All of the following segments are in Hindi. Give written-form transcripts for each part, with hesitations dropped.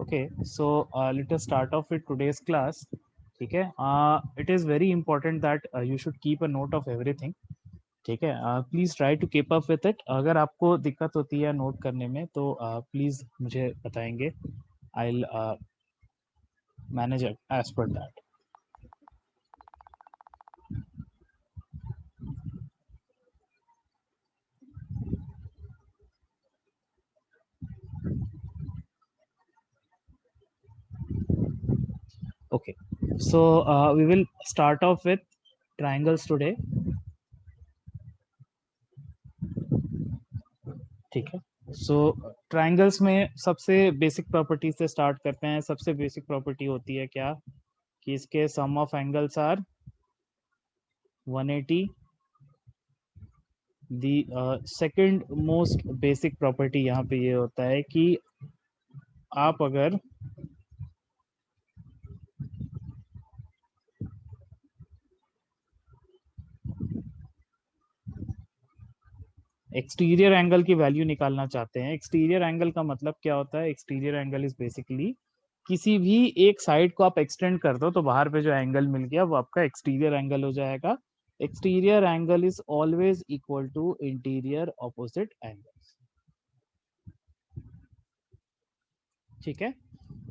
Okay, so let us start off with today's class. ठीक है, it is very important that you should keep a note of everything. ठीक है, please try to keep up with it. अगर आपको दिक्कत होती है नोट करने में तो प्लीज मुझे बताएंगे. I will manage as per that. Okay, so we will start off with triangles today. ठीक है, सो ट्रायंगल्स में सबसे बेसिक प्रॉपर्टी से स्टार्ट करते हैं. सबसे बेसिक प्रॉपर्टी होती है क्या, कि इसके sum of angles are 180. The second most basic property यहाँ पे ये होता है कि आप अगर एक्सटीरियर एंगल की वैल्यू निकालना चाहते हैं. एक्सटीरियर एंगल का मतलब क्या होता है? एक्सटीरियर एंगल इज बेसिकली किसी भी एक साइड को आप एक्सटेंड कर दो तो बाहर पे जो एंगल मिल गया वो आपका एक्सटीरियर एंगल हो जाएगा. Exterior angle is always equal to interior opposite angle. ठीक है.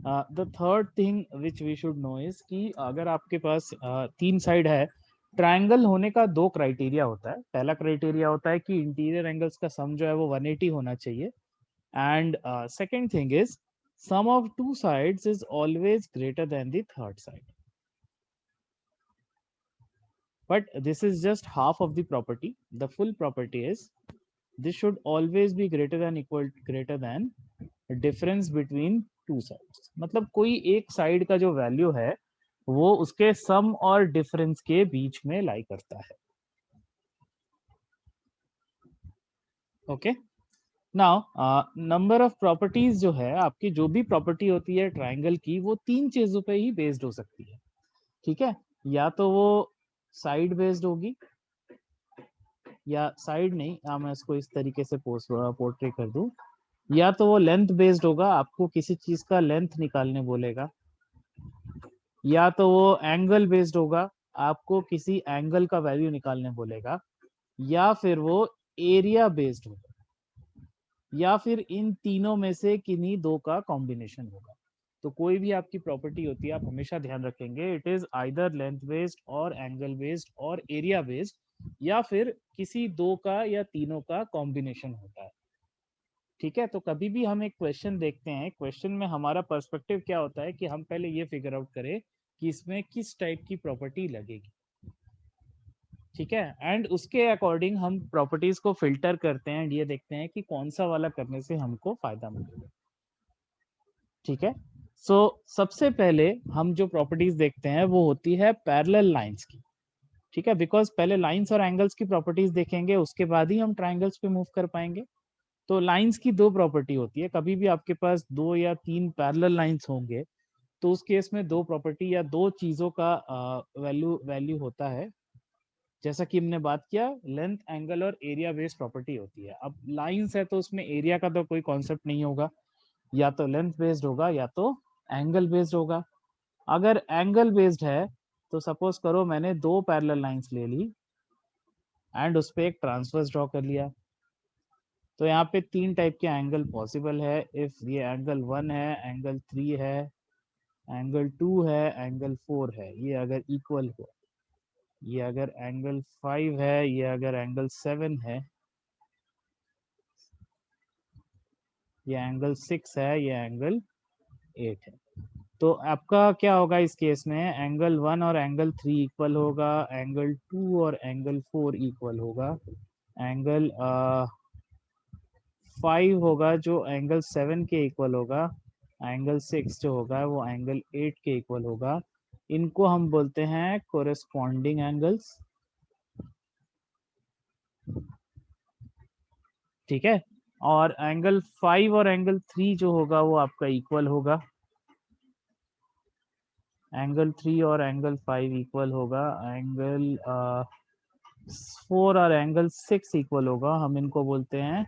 The third thing which we should know is कि अगर आपके पास तीन साइड है, ट्रायंगल होने का दो क्राइटेरिया होता है. पहला क्राइटेरिया होता है कि इंटीरियर एंगल्स का सम जो है वो 180 होना चाहिए. And second thing is sum of two sides is always greater than the third side. But this is just half of the property. The full property is this should always be greater than difference between two sides. मतलब कोई एक साइड का जो वैल्यू है वो उसके सम और डिफरेंस के बीच में लाई करता है. Okay. Now number of properties जो है, आपकी जो भी प्रॉपर्टी होती है ट्रायंगल की, वो तीन चीजों पे ही बेस्ड हो सकती है. ठीक है, या तो वो साइड बेस्ड होगी, या साइड नहीं, मैं इसको इस तरीके से पोर्ट्रे कर दूं, या तो वो लेंथ बेस्ड होगा, आपको किसी चीज का लेंथ निकालने बोलेगा, या तो वो एंगल बेस्ड होगा, आपको किसी एंगल का वैल्यू निकालने बोलेगा, या फिर वो एरिया बेस्ड होगा, या फिर इन तीनों में से किन्हीं दो का कॉम्बिनेशन होगा. तो कोई भी आपकी प्रॉपर्टी होती है आप हमेशा ध्यान रखेंगे it is either length based और एंगल बेस्ड और एरिया बेस्ड, या फिर किसी दो का या तीनों का कॉम्बिनेशन होता है. ठीक है, तो कभी भी हम एक क्वेश्चन देखते हैं, क्वेश्चन में हमारा पर्सपेक्टिव क्या होता है कि हम पहले ये फिगर आउट करें कि इसमें किस टाइप की प्रॉपर्टी लगेगी. ठीक है, एंड उसके अकॉर्डिंग हम प्रॉपर्टीज को फिल्टर करते हैं एंड ये देखते हैं कि कौन सा वाला करने से हमको फायदा मिलेगा. ठीक है, सो सबसे पहले हम जो प्रॉपर्टीज देखते हैं वो होती है पैरेलल लाइंस की. ठीक है, बिकॉज पहले लाइंस और एंगल्स की प्रॉपर्टीज देखेंगे उसके बाद ही हम ट्राइंगल्स पे मूव कर पाएंगे. तो लाइंस की दो प्रॉपर्टी होती है. कभी भी आपके पास दो या तीन पैरेलल लाइंस होंगे तो उस केस में दो प्रॉपर्टी या दो चीजों का वैल्यू वैल्यू होता है. जैसा कि हमने बात किया, लेंथ एंगल और एरिया बेस्ड प्रॉपर्टी होती है. अब लाइंस है तो उसमें एरिया का तो कोई कॉन्सेप्ट नहीं होगा, या तो लेंथ बेस्ड होगा या तो एंगल बेस्ड होगा. अगर एंगल बेस्ड है तो सपोज करो मैंने दो पैरेलल लाइंस ले ली एंड उस पर एक ट्रांसवर्स ड्रॉ कर लिया. तो यहाँ पे तीन टाइप के एंगल पॉसिबल है. इफ ये एंगल 1 है, एंगल 3 है, एंगल 2 है, एंगल 4 है, ये अगर इक्वल हो, ये अगर एंगल 5 है, ये अगर एंगल 7 है, ये एंगल 6 है, ये एंगल 8 है. तो आपका क्या होगा इस केस में? एंगल 1 और एंगल 3 इक्वल होगा, एंगल 2 और एंगल 4 इक्वल होगा, एंगल 5 होगा जो एंगल 7 के इक्वल होगा, एंगल 6 जो होगा वो एंगल 8 के इक्वल होगा. इनको हम बोलते हैं कोरेस्पॉन्डिंग एंगल्स. ठीक है, और एंगल 5 और एंगल 3 जो होगा वो आपका इक्वल होगा, एंगल 3 और एंगल 5 इक्वल होगा, एंगल 4 और एंगल 6 इक्वल होगा. हम इनको बोलते हैं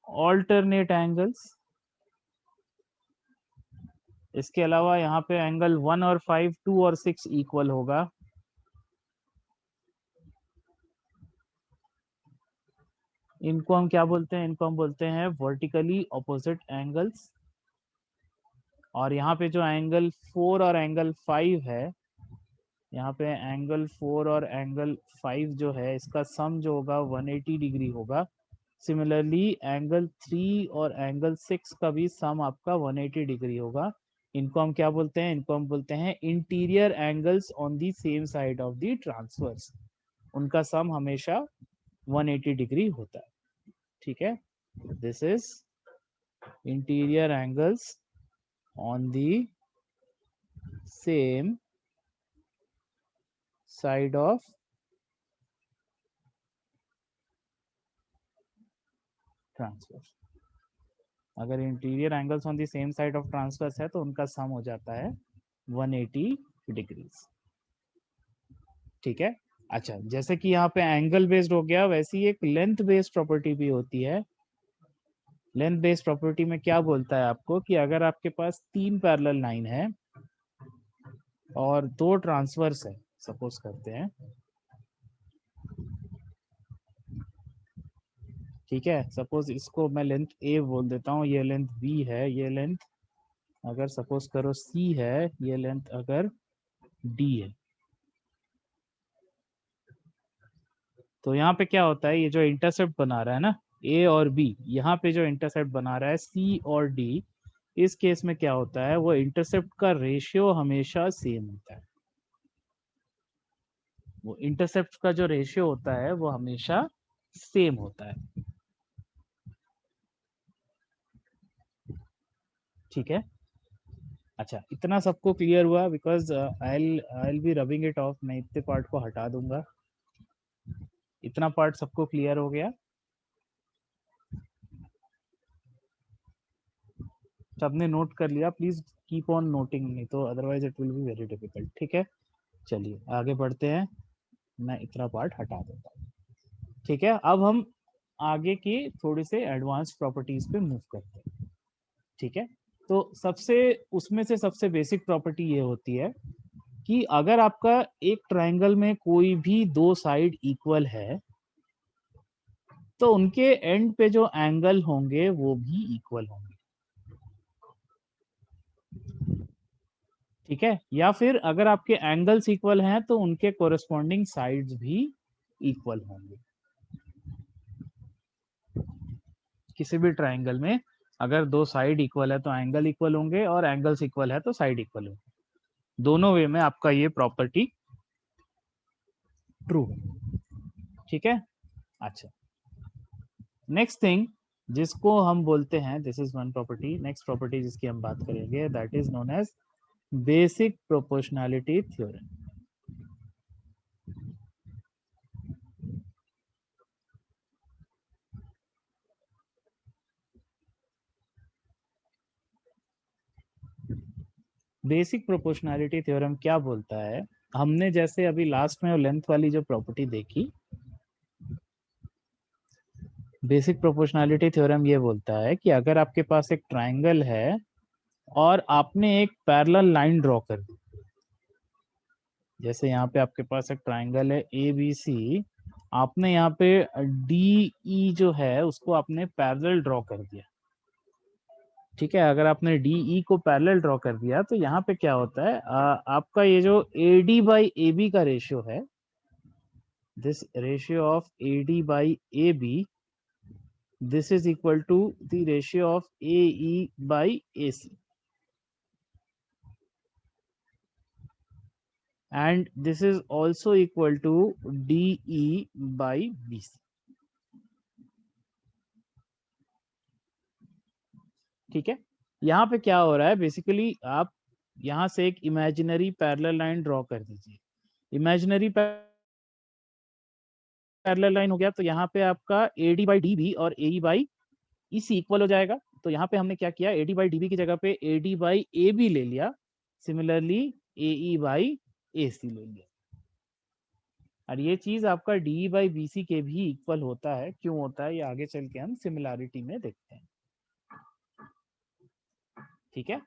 ऑल्टरनेट एंगल्स. इसके अलावा यहाँ पे एंगल 1 और 5, 2 और 6 इक्वल होगा। इनको हम क्या बोलते हैं? इनको हम बोलते हैं वर्टिकली ऑपोजिट एंगल्स। और यहाँ पे जो एंगल 4 और एंगल 5 है, यहाँ पे एंगल 4 और एंगल 5 जो है, इसका सम जो होगा 180 डिग्री होगा। सिमिलरली एंगल 3 और एंगल 6 का भी सम आपका 180 डिग्री होगा। इनको हम क्या बोलते हैं? इनको हम बोलते हैं interior angles on the same side of the transverse. उनका सम हमेशा 180 डिग्री होता है। ठीक है, this is interior angles on the same side of transverse। अगर interior angles on the same side of transverse है तो उनका सम हो जाता है 180 डिग्रीज। ठीक है। अच्छा, जैसे कि यहाँ पे एंगल बेस्ड हो गया, वैसे ही एक लेंथ बेस्ड प्रॉपर्टी भी होती है। लेंथ बेस्ड प्रॉपर्टी में क्या बोलता है आपको कि अगर आपके पास 3 पैरेलल लाइन है और 2 ट्रांसवर्स है, सपोज करते हैं, ठीक है, सपोज इसको मैं लेंथ ए बोल देता हूँ, ये लेंथ बी है, ये लेंथ अगर सपोज करो सी है, ये लेंथ अगर डी है, तो यहाँ पे क्या होता है? ये जो इंटरसेप्ट बना रहा है ना, ए और बी, यहाँ पे जो इंटरसेप्ट बना रहा है सी और डी, इस केस में क्या होता है? वो इंटरसेप्ट का रेशियो हमेशा सेम होता है। वो इंटरसेप्ट का जो रेशियो होता है वो हमेशा सेम होता है। ठीक है। अच्छा, इतना सबको क्लियर हुआ? Because I be rubbing it off, मैं इतने पार्ट को हटा दूंगा। इतना पार्ट सबको क्लियर हो गया? सबने नोट कर लिया? प्लीज कीप ऑन नोटिंग, नहीं तो otherwise it will be very difficult. ठीक है, चलिए आगे बढ़ते हैं। मैं इतना पार्ट हटा देता हूँ। ठीक है, अब हम आगे की थोड़ी से एडवांस प्रॉपर्टीज पे मूव करते हैं। ठीक है, तो सबसे उसमें से सबसे बेसिक प्रॉपर्टी ये होती है कि अगर आपका एक ट्रायंगल में कोई भी 2 साइड इक्वल है तो उनके एंड पे जो एंगल होंगे वो भी इक्वल होंगे। ठीक है, या फिर अगर आपके एंगल्स इक्वल हैं तो उनके कोरेस्पॉन्डिंग साइड्स भी इक्वल होंगे। किसी भी ट्रायंगल में अगर 2 साइड इक्वल है तो एंगल इक्वल होंगे, और एंगल्स इक्वल है तो साइड इक्वल होंगे। दोनों वे में आपका ये प्रॉपर्टी ट्रू है। ठीक है। अच्छा, नेक्स्ट थिंग जिसको हम बोलते हैं, this is one property, next property जिसकी हम बात करेंगे, that is known as basic proportionality theorem. Basic proportionality theorem क्या बोलता है? हमने जैसे अभी लास्ट में लेंथ वाली जो प्रॉपर्टी देखी, बेसिक प्रोपोर्शनैलिटी थ्योरम ये बोलता है कि अगर आपके पास एक ट्रायंगल है और आपने एक पैरेलल लाइन ड्रॉ कर दी, जैसे यहाँ पे आपके पास एक ट्रायंगल है ए बी सी, आपने यहाँ पे डी ई जो है उसको आपने पैरेलल ड्रॉ कर दिया। ठीक है, अगर आपने डी ई को पैरेलल ड्रॉ कर दिया तो यहाँ पे क्या होता है? आपका ये जो A D by A B का रेशियो है, this ratio of AD by AB, this is equal to the ratio of AE by AC, and this is also equal to DE by BC। ठीक है, यहाँ पे क्या हो रहा है? बेसिकली आप यहाँ से एक इमेजिनरी पैरेलल लाइन ड्रॉ कर दीजिए। इमेजिनरी पैरेलल लाइन हो गया तो यहाँ पे आपका AD बाई DB और AE बाई EC इक्वल हो जाएगा। तो यहाँ पे हमने क्या किया? AD बाई DB की जगह पे AD बाई AB ले लिया, सिमिलरली AE बाई AC ले लिया, और ये चीज आपका DE बाई BC के भी इक्वल होता है। क्यों होता है ये आगे चल के हम सिमिलैरिटी में देखते हैं। ठीक है,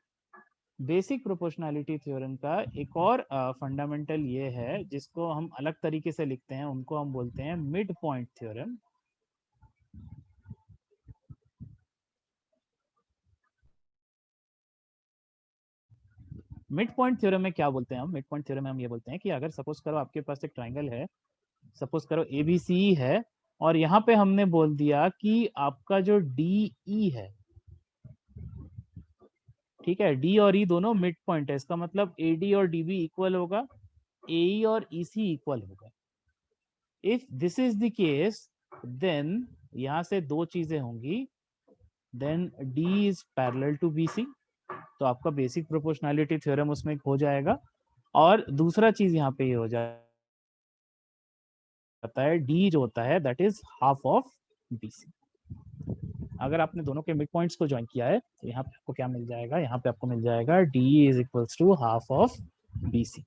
बेसिक प्रोपोर्शनैलिटी थ्योरम का एक और फंडामेंटल ये है जिसको हम अलग तरीके से लिखते हैं, उनको हम बोलते हैं mid point theorem. Mid point theorem में क्या बोलते हैं हम? मिड पॉइंट थ्योरम में हम ये बोलते हैं कि अगर सपोज करो आपके पास एक ट्राइंगल है, सपोज करो एबीसी है, और यहाँ पे हमने बोल दिया कि आपका जो डी ई है, ठीक है, डी और ई दोनों मिड पॉइंट है, इसका मतलब ए डी और डी बी इक्वल होगा, ए ई और ई सी इक्वल होगा। If this is the case, then यहां से दो चीजें होंगी, then D is parallel to B C, तो आपका बेसिक प्रोपोर्शनैलिटी थ्योरम उसमें हो जाएगा। और दूसरा चीज यहाँ पे ये हो जाता है, डी जो होता है that is half of B C. अगर आपने दोनों के मिड पॉइंट्स को ज्वाइन किया है तो यहाँ पे आपको क्या मिल जाएगा? यहाँ पे आपको मिल जाएगा D is equals to half of B C.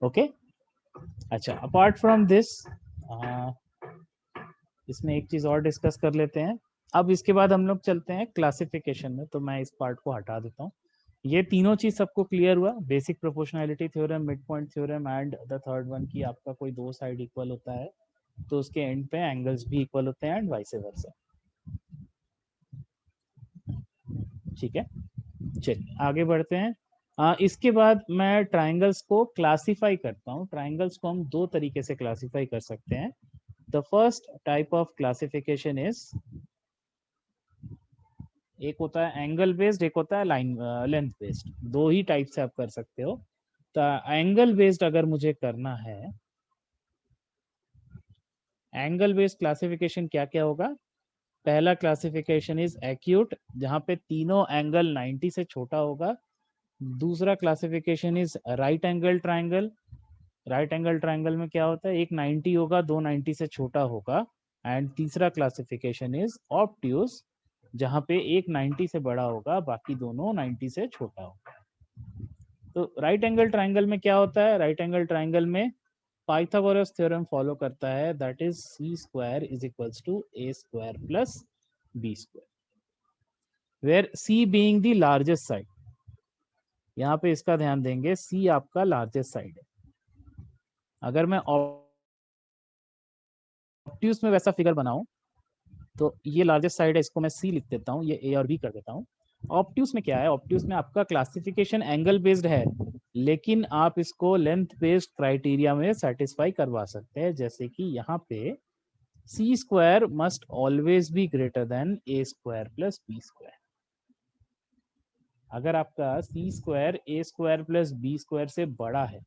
Okay, अच्छा, अपार्ट फ्रॉम दिस इसमें एक चीज और डिस्कस कर लेते हैं। अब इसके बाद हम लोग चलते हैं क्लासिफिकेशन में, तो मैं इस पार्ट को हटा देता हूँ। ये तीनों चीज सबको क्लियर हुआ, basic proportionality theorem, mid point theorem and the third one की आपका कोई दो साइड इक्वल होता है तो उसके एंड पे एंगल्स भी इक्वल होते हैं एंड वाइस वर्सा। ठीक है, चलिए आगे बढ़ते हैं। इसके बाद मैं ट्राइंगल्स को क्लासिफाई करता हूँ। ट्राइंगल्स को हम दो तरीके से क्लासिफाई कर सकते हैं। The first type of classification is, एक होता है एंगल बेस्ड, एक होता है लाइन लेंथ बेस्ड। दो ही टाइप से आप कर सकते हो। तो एंगल बेस्ड अगर मुझे करना है, एंगल बेस्ड क्लासिफिकेशन क्या क्या होगा? पहला क्लासिफिकेशन इज एक्यूट, जहां पे तीनों एंगल 90 से छोटा होगा। दूसरा classification is right angle triangle. Right angle triangle में क्या होता है, एक 90 होगा, दो 90 से छोटा होगा। एंड तीसरा क्लासिफिकेशन इज ऑब्ट्यूज, जहां पे एक 90 से बड़ा होगा, बाकी दोनों 90 से छोटा होगा। तो राइट एंगल ट्राइंगल में क्या होता है? राइट एंगल ट्राइंगल में पाइथागोरस थ्योरम फॉलो करता है, that is C square is equals to A square plus B square, where C being the largest side. यहाँ पे इसका ध्यान देंगे, सी आपका लार्जेस्ट साइड है। अगर मैं ऑब्ट्यूज में वैसा फिगर बनाऊं तो ये लार्जेस्ट साइड है, इसको मैं सी लिख देता हूँ, ये ए और बी कर देता हूँ। ऑब्ट्यूज में क्या है? ऑब्ट्यूज में आपका क्लासिफिकेशन एंगल बेस्ड है, लेकिन आप इसको लेंथ बेस्ड क्राइटेरिया में सेटिस्फाई करवा सकते हैं, जैसे कि यहाँ पे c square must always be greater than a square plus B square. अगर आपका c square a square plus B square से बड़ा है,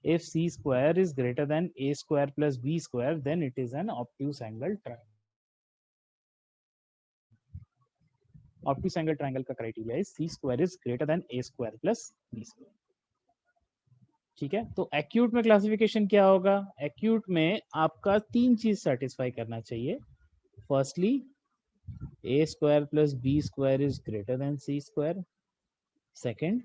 if c square is greater than a square plus b square, then it is an obtuse angle triangle. Obtuse angle triangle का criteria is c square is greater than a square plus b square. ठीक है, तो एक्यूट में क्लासिफिकेशन क्या होगा? एक्यूट में आपका तीन चीज सेटिस्फाई करना चाहिए। Firstly, a square plus b square is greater than c square. Second,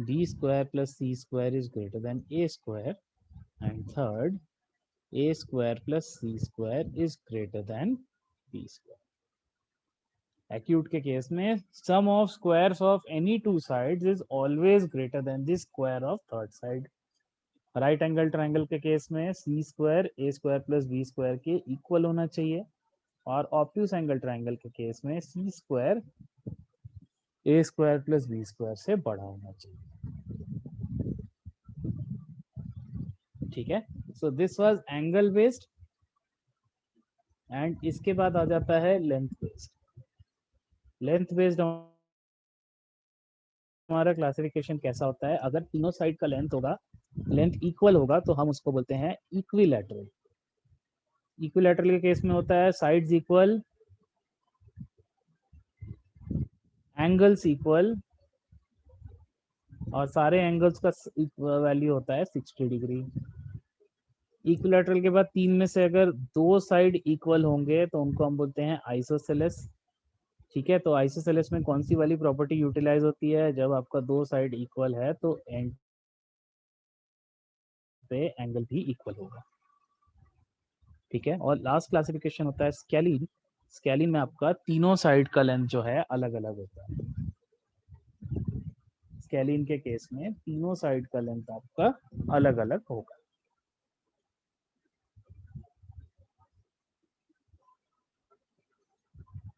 b square plus c square is greater than a square. And third, a square plus c square is greater than b square. Acute के केस में sum of squares of any two sides is always greater than the square of third side. Right angle triangle के केस में c square a square plus B square के इक्वल होना चाहिए, और ऑब्ट्यूज एंगल ट्राइंगल के केस में c square a square plus B square से बड़ा होना चाहिए। ठीक है, so this was angle based, and इसके बाद आ जाता है लेंथ बेस्ड। लेंथ बेस्ड हमारा क्लासिफिकेशन कैसा होता है? अगर तीनों साइड का लेंथ होगा, लेंथ इक्वल होगा, तो हम उसको बोलते हैं इक्विलैटरल। इक्विलैटरल के केस में होता है साइड्स इक्वल, एंगल्स इक्वल, और सारे एंगल्स का वैल्यू होता है 60 डिग्री। इक्विलैटरल के बाद तीन में से अगर दो साइड इक्वल होंगे तो उनको हम बोलते हैं आइसोसेलेस। ठीक है, तो आइसोसेलेस में कौन सी वाली प्रॉपर्टी यूटिलाइज होती है? जब आपका दो साइड इक्वल है तो पे एंगल भी इक्वल होगा। ठीक है, और लास्ट क्लासिफिकेशन होता है स्केलिन। स्केलिन में आपका तीनों साइड का लेंथ जो है अलग अलग होता है। स्केलिन के केस में तीनों साइड का लेंथ आपका अलग अलग होगा।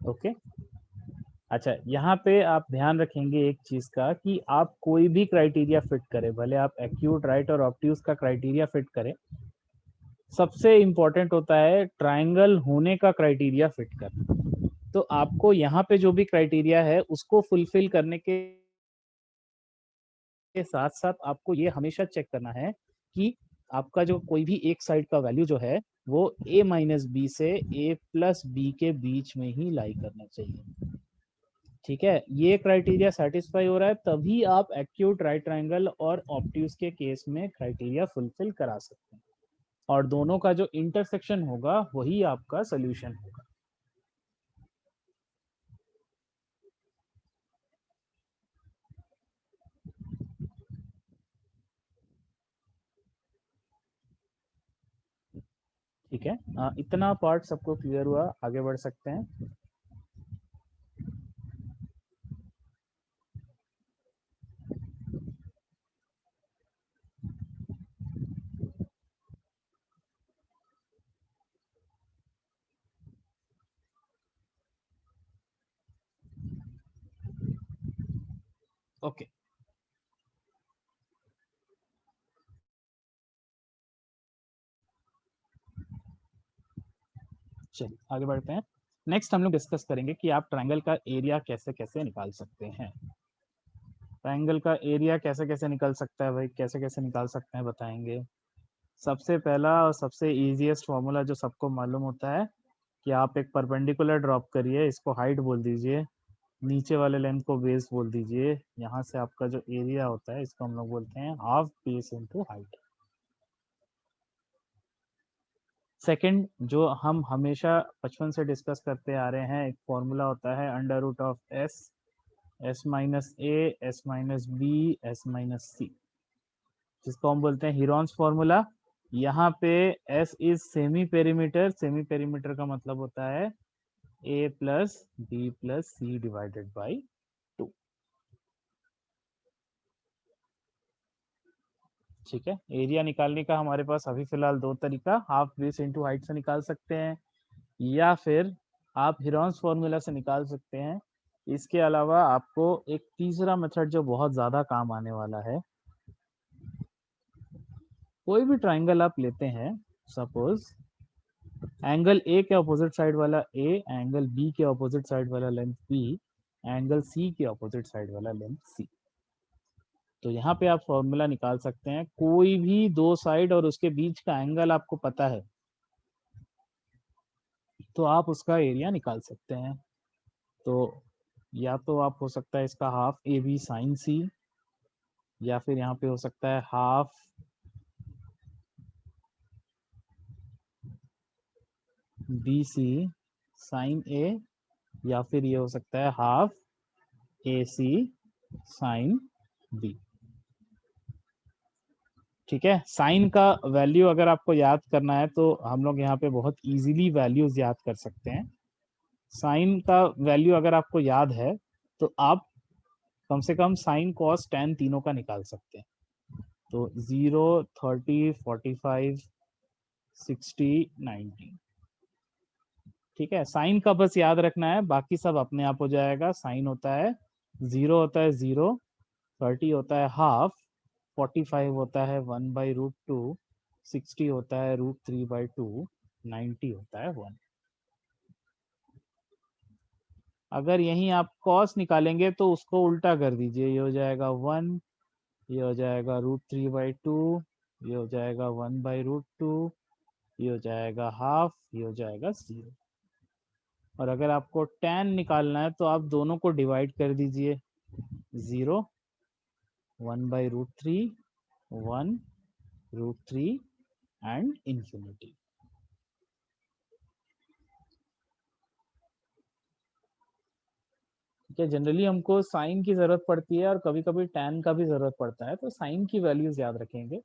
ओके, अच्छा यहाँ पे आप ध्यान रखेंगे एक चीज का कि आप कोई भी क्राइटेरिया फिट करें, भले आप एक्यूट, राइट और ऑब्ट्यूज का क्राइटेरिया फिट करें, सबसे इंपॉर्टेंट होता है ट्राइंगल होने का क्राइटेरिया फिट करना। तो आपको यहाँ पे जो भी क्राइटेरिया है उसको फुलफिल करने के साथ साथ आपको ये हमेशा चेक करना है कि आपका जो कोई भी एक साइड का वैल्यू जो है वो a माइनस बी से a प्लस बी के बीच में ही लाई करना चाहिए। ठीक है, ये क्राइटेरिया सेटिस्फाई हो रहा है तभी आप एक्यूट, राइट ट्राइंगल और ऑब्ट्यूज के केस में क्राइटेरिया फुलफिल करा सकते हैं, और दोनों का जो इंटरसेक्शन होगा वही आपका सोल्यूशन होगा। ठीक है, इतना पार्ट सबको क्लियर हुआ, आगे बढ़ सकते हैं। ओके, चलिए आगे बढ़ते हैं। नेक्स्ट हम लोग डिस्कस करेंगे कि आप ट्रायंगल का एरिया कैसे कैसे निकाल सकते हैं। ट्रायंगल का एरिया कैसे कैसे निकल सकता है भाई, कैसे कैसे निकाल सकते हैं बताएंगे। सबसे पहला और सबसे इजीएस्ट फॉर्मूला जो सबको मालूम होता है कि आप एक परपेंडिकुलर ड्रॉप करिए, इसको हाइट बोल दीजिए, नीचे वाले लेंथ को बेस बोल दीजिए, यहाँ से आपका जो एरिया होता है इसको हम लोग बोलते हैं half base into height. Second, जो हम हमेशा बचपन से डिस्कस करते आ रहे हैं, एक फॉर्मूला होता है under root of s, s minus a, s minus b, s minus c, जिसको हम बोलते हैं हीरोन्स फॉर्मूला। यहाँ पे s is semi perimeter, semi perimeter का मतलब होता है a plus b plus c divided by 2। ठीक है, एरिया निकालने का हमारे पास अभी फिलहाल दो तरीका, हाफ बेस इंटू हाइट से निकाल सकते हैं, या फिर आप हीरोन्स फॉर्मूला से निकाल सकते हैं। इसके अलावा आपको एक तीसरा मेथड जो बहुत ज्यादा काम आने वाला है, कोई भी ट्राइंगल आप लेते हैं, सपोज एंगल ए के अपोजिट साइड वाला ए, एंगल बी के अपोजिट साइड वाला लेंथ बी, एंगल सी के अपोजिट साइड वाला लेंथ सी, तो यहाँ पे आप फॉर्मूला निकाल सकते हैं। कोई भी दो साइड और उसके बीच का एंगल आपको पता है तो आप उसका एरिया निकाल सकते हैं। तो या तो आप हो सकता है इसका हाफ ए बी साइन सी, या फिर यहाँ पे हो सकता है हाफ बी सी साइन ए, या फिर ये हो सकता है हाफ ए सी साइन बी। ठीक है, साइन का वैल्यू अगर आपको याद करना है तो हम लोग यहाँ पे बहुत इजीली वैल्यूज याद कर सकते हैं। साइन का वैल्यू अगर आपको याद है तो आप कम से कम साइन कॉस टेन तीनों का निकाल सकते हैं। तो 0, 30, 45, 60, 90। ठीक है, साइन का बस याद रखना है, बाकी सब अपने आप हो जाएगा। साइन होता है 0 होता है 0, 30 होता है हाफ, 45 होता है 1/√2, 60 होता है √3/2, 90 होता है 1। अगर यहीं आप कॉस निकालेंगे तो उसको उल्टा कर दीजिए, ये हो जाएगा 1, ये हो जाएगा √3/2, ये हो जाएगा 1/√2, ये हो जाएगा हाफ, ये हो जाएगा 0। और अगर आपको tan निकालना है तो आप दोनों को डिवाइड कर दीजिए, 0, 1/√3, 1√3 एंड इंफिनिटी। ठीक है, जनरली हमको साइन की जरूरत पड़ती है और कभी कभी tan का भी जरूरत पड़ता है, तो साइन की वैल्यूज याद रखेंगे।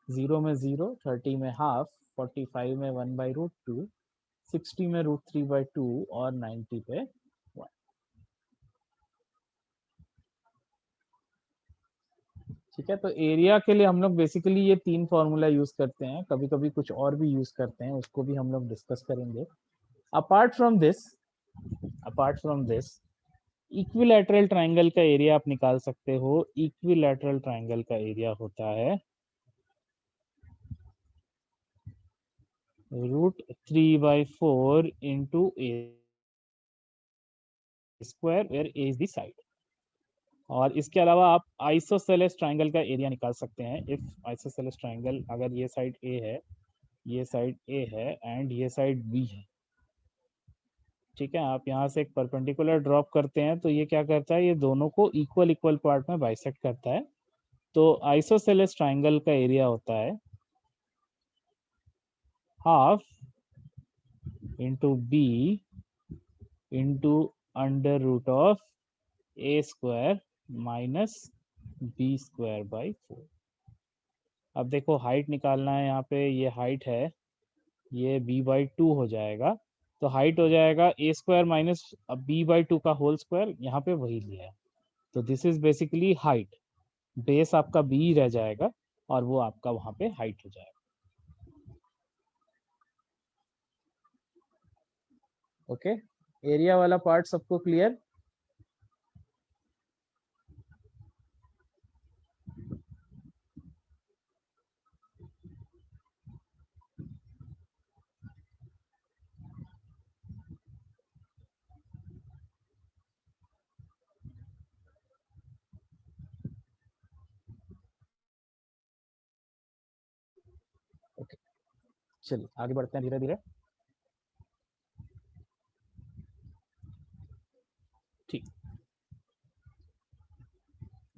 0 में 0, 30 में हाफ, 45 में 1/√2, 60 में √3/2 और 90 पे 1। ठीक है, तो एरिया के लिए हम लोग बेसिकली ये 3 फॉर्मूला यूज करते हैं, कभी कभी कुछ और भी यूज करते हैं, उसको भी हम लोग डिस्कस करेंगे। Apart from this equilateral triangle का एरिया आप निकाल सकते हो। इक्विलैटरल ट्राइंगल का एरिया होता है √3/4 into A square, where A is the side. और इसके अलावा आप आइसोसेलेस ट्राइंगल का एरिया निकाल सकते हैं। इफ आइसोसेलेस ट्राइंगल, अगर ये साइड ए है, ये साइड ए है एंड ये साइड बी है, ठीक है, आप यहाँ से एक परपेंडिकुलर ड्रॉप करते हैं तो ये क्या करता है, ये दोनों को इक्वल इक्वल पार्ट में बाइसेक्ट करता है। तो आइसोसेलेस ट्राइंगल का एरिया होता है हाफ इंटू बी इंटू √ऑफ A square minus B square by 4। अब देखो हाइट निकालना है, यहाँ पे ये हाइट है, ये b/2 हो जाएगा, तो हाइट हो जाएगा ए स्क्वायर माइनस b/2 का होल स्क्वायर, यहाँ पे वही लिया है। तो this is basically height, base आपका b रह जाएगा और वो आपका वहां पे हाइट हो जाएगा। ओके, एरिया वाला पार्ट सबको क्लियर? ओके, चलिए आगे बढ़ते हैं धीरे धीरे। ठीक,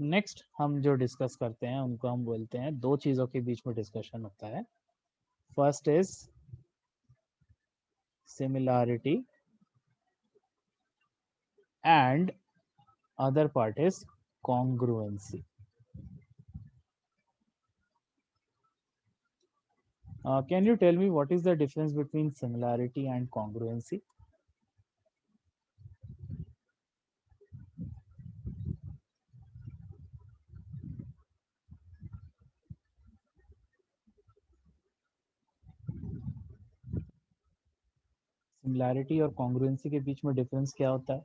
नेक्स्ट हम जो डिस्कस करते हैं उनको हम बोलते हैं, दो चीजों के बीच में डिस्कशन होता है। First is similarity and other part is congruency. Can you tell me what is the difference between similarity and congruency? Similarity और कॉन्ग्रुएंसी के बीच में डिफरेंस क्या होता है?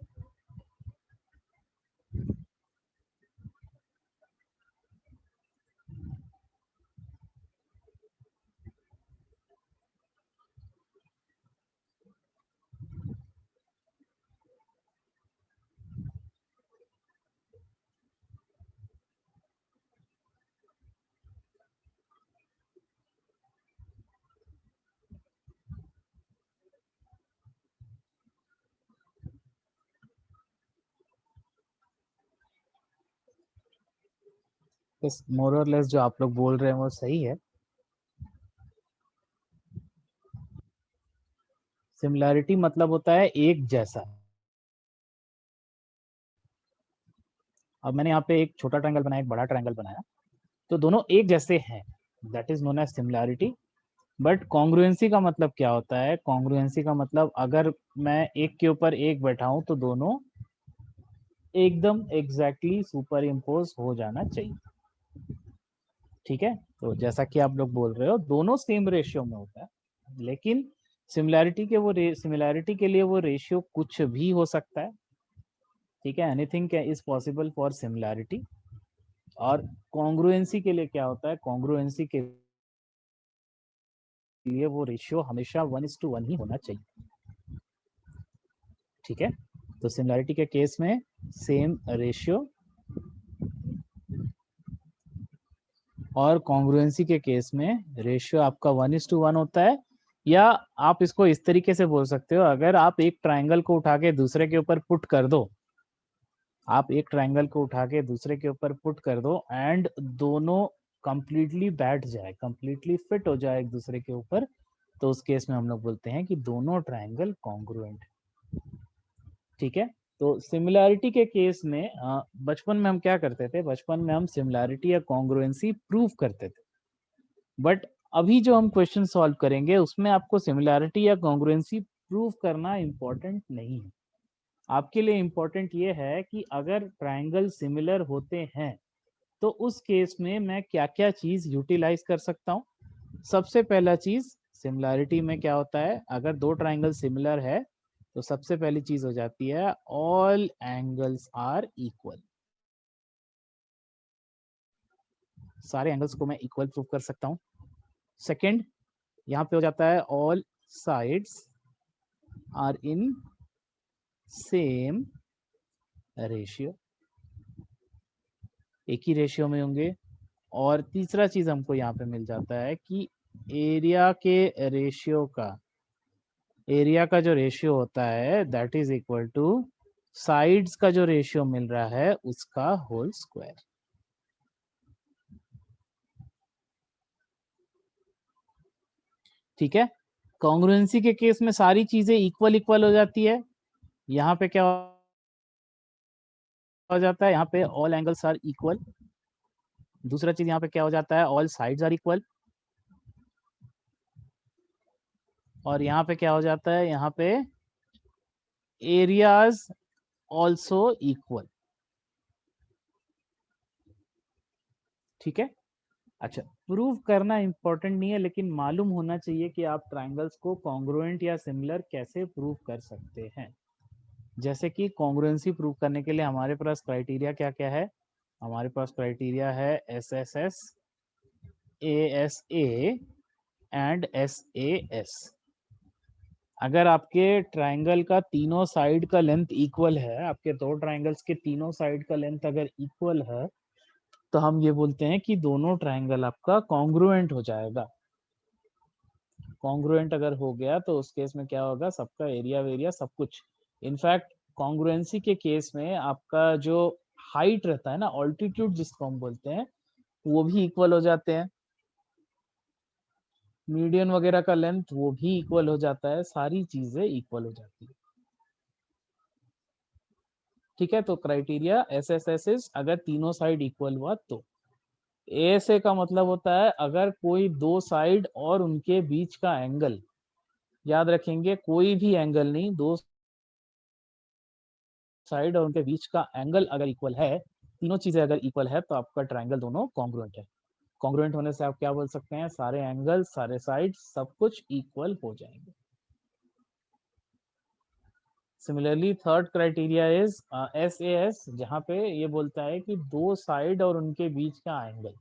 बस मोर और लेस जो आप लोग बोल रहे हैं वो सही है। सिमिलैरिटी मतलब होता है एक जैसा। अब मैंने यहाँ पे एक छोटा ट्रायंगल बनाया, एक बड़ा ट्रायंगल बनाया, तो दोनों एक जैसे हैं, that is known as similarity. But congruency का मतलब क्या होता है? कॉन्ग्रुएंसी का मतलब अगर मैं एक के ऊपर एक बैठाऊं तो दोनों एकदम एग्जैक्टली सुपर इम्पोज हो जाना चाहिए। ठीक है, तो जैसा कि आप लोग बोल रहे हो दोनों सेम रेशियो में होता है, लेकिन सिमिलैरिटी के लिए वो रेशियो कुछ भी हो सकता है। ठीक है, anything is possible for similarity. और कॉन्ग्रुएंसी के लिए क्या होता है? कॉन्ग्रुएंसी के लिए वो रेशियो हमेशा 1:1 ही होना चाहिए। ठीक है, तो सिमिलैरिटी के केस में सेम रेशियो, और कॉन्ग्रुएंसी के केस में रेशियो आपका 1:1 होता है। या आप इसको इस तरीके से बोल सकते हो, अगर आप एक ट्रायंगल को उठा के दूसरे के ऊपर पुट कर दो, आप एक ट्रायंगल को उठा के दूसरे के ऊपर पुट कर दो एंड दोनों कंप्लीटली बैठ जाए, कंप्लीटली फिट हो जाए एक दूसरे के ऊपर, तो उस केस में हम लोग बोलते हैं कि दोनों ट्रायंगल कॉन्ग्रुएंट। ठीक है, तो सिमिलैरिटी के केस में बचपन में हम क्या करते थे? बचपन में हम सिमिलैरिटी या कॉन्ग्रुएंसी प्रूव करते थे। बट अभी जो हम क्वेश्चन सॉल्व करेंगे उसमें आपको सिमिलैरिटी या कॉन्ग्रुएंसी प्रूव करना इम्पोर्टेंट नहीं है। आपके लिए इम्पोर्टेंट ये है कि अगर ट्राइंगल सिमिलर होते हैं तो उस केस में मैं क्या क्या चीज यूटिलाइज कर सकता हूँ। सबसे पहला चीज, सिमिलैरिटी में क्या होता है, अगर दो ट्राइंगल सिमिलर है तो सबसे पहली चीज हो जाती है ऑल एंगल्स आर इक्वल। सारे एंगल्स को मैं इक्वल प्रूव कर सकता हूँ। सेकंड, यहाँ पे हो जाता है all sides are in same ratio, एक ही रेशियो में होंगे। और तीसरा चीज हमको यहाँ पे मिल जाता है कि एरिया के रेशियो का, एरिया का जो रेशियो होता है that is equal two sides का जो रेशियो मिल रहा है उसका होल स्क्वायर। ठीक है, कॉन्ग्रुएंसी के केस में सारी चीजें इक्वल इक्वल हो जाती है। यहाँ पे क्या हो जाता है, यहाँ पे ऑल एंगल्स आर इक्वल। दूसरा चीज यहाँ पे क्या हो जाता है, ऑल साइड्स आर इक्वल। और यहाँ पे क्या हो जाता है, यहाँ पे एरियाज ऑल्सो इक्वल। ठीक है, अच्छा, प्रूव करना इंपॉर्टेंट नहीं है लेकिन मालूम होना चाहिए कि आप ट्राइंगल्स को कॉन्ग्रुएंट या सिमिलर कैसे प्रूव कर सकते हैं। जैसे कि कॉन्ग्रुएंसी प्रूव करने के लिए हमारे पास क्राइटेरिया क्या क्या है, हमारे पास क्राइटेरिया है S S S, A S A and S A S. अगर आपके ट्राइंगल का तीनों साइड का लेंथ इक्वल है, आपके दो ट्राइंगल्स के तीनों साइड का लेंथ अगर इक्वल है तो हम ये बोलते हैं कि दोनों ट्राइंगल आपका कॉन्ग्रुएंट हो जाएगा। कॉन्ग्रुएंट अगर हो गया तो उस केस में क्या होगा, सबका एरिया वेरिया सब कुछ, इनफैक्ट कॉन्ग्रुएंसी के केस में आपका जो हाइट रहता है ना, ऑल्टीट्यूड जिसको हम बोलते हैं, वो भी इक्वल हो जाते हैं। मीडियन वगैरह का लेंथ वो भी इक्वल हो जाता है, सारी चीजें इक्वल हो जाती है। ठीक है, तो criteria S S S S, अगर तीनों साइड इक्वल हुआ तो। एएसए का मतलब होता है अगर कोई दो साइड और उनके बीच का एंगल, याद रखेंगे कोई भी एंगल नहीं, दो साइड और उनके बीच का एंगल अगर इक्वल है, तीनों चीजें अगर इक्वल है तो आपका ट्राइंगल दोनों कॉन्ग्रुएंट है। कॉन्ग्रुएंट होने से आप क्या बोल सकते हैं, सारे एंगल सारे साइड सब कुछ इक्वल हो जाएंगे। Similarly third criteria is S A S, जहां पे ये बोलता है कि दो साइड और उनके बीच का angle,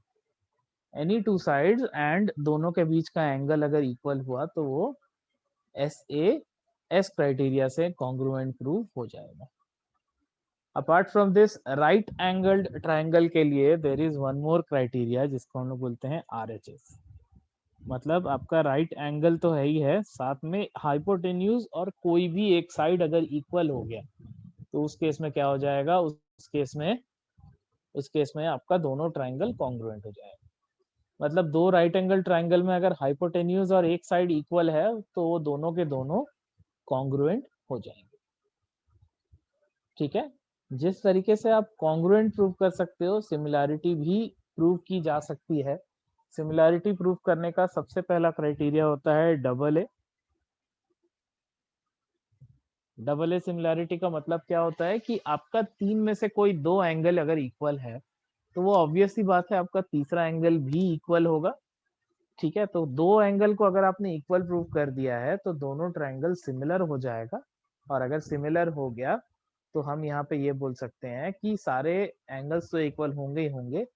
any two sides and दोनों के बीच का एंगल अगर इक्वल हुआ तो वो एस ए एस क्राइटेरिया से कॉन्ग्रुएंट प्रूव हो जाएगा। Apart from this right angled triangle के लिए there is one more criteria जिसको हम लोग बोलते हैं RHS। मतलब आपका राइट एंगल तो है ही है, साथ में हाइपोटेन्यूज और कोई भी एक साइड अगर इक्वल हो गया तो उस केस में क्या हो जाएगा, उस केस में आपका दोनों ट्राइंगल कॉन्ग्रुएंट हो जाएगा। मतलब दो राइट एंगल ट्राइंगल में अगर हाइपोटेन्यूज और एक साइड इक्वल है तो वो दोनों के दोनों कॉन्ग्रुएंट हो जाएंगे। ठीक है, जिस तरीके से आप कॉन्ग्रुएंट प्रूव कर सकते हो, सिमिलैरिटी भी प्रूव की जा सकती है। सिमिलैरिटी प्रूव करने का सबसे पहला क्राइटेरिया होता है double A. Double A similarity का मतलब क्या होता है कि आपका तीन में से कोई दो एंगल अगर इक्वल है तो वो ऑब्वियस सी बात है आपका तीसरा एंगल भी इक्वल होगा। ठीक है, तो दो एंगल को अगर आपने इक्वल प्रूव कर दिया है तो दोनों ट्राइंगल सिमिलर हो जाएगा। और अगर सिमिलर हो गया तो हम यहाँ पे ये बोल सकते हैं कि सारे एंगल्स तो इक्वल होंगे ही होंगे,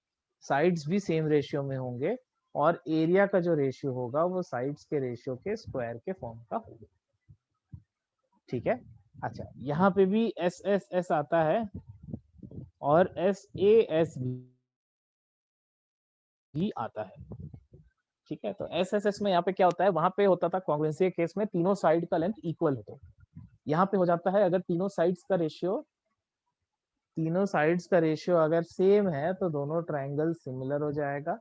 साइड्स भी सेम रेशियो में होंगे, और एरिया का जो रेशियो होगा वो साइड्स के रेशियो के स्क्वायर के फॉर्म का होगा। ठीक है, अच्छा, यहाँ पे भी एस एस एस आता है और एस ए एस भी आता है। ठीक है, तो एस एस एस में यहाँ पे क्या होता है, वहां पे होता था कॉन्ग्रुएंसी के केस में तीनों साइड का लेंथ इक्वल होता है। यहाँ पे हो जाता है अगर तीनों साइड्स का रेशियो अगर सेम है तो दोनों ट्राइंगल सिमिलर हो जाएगा।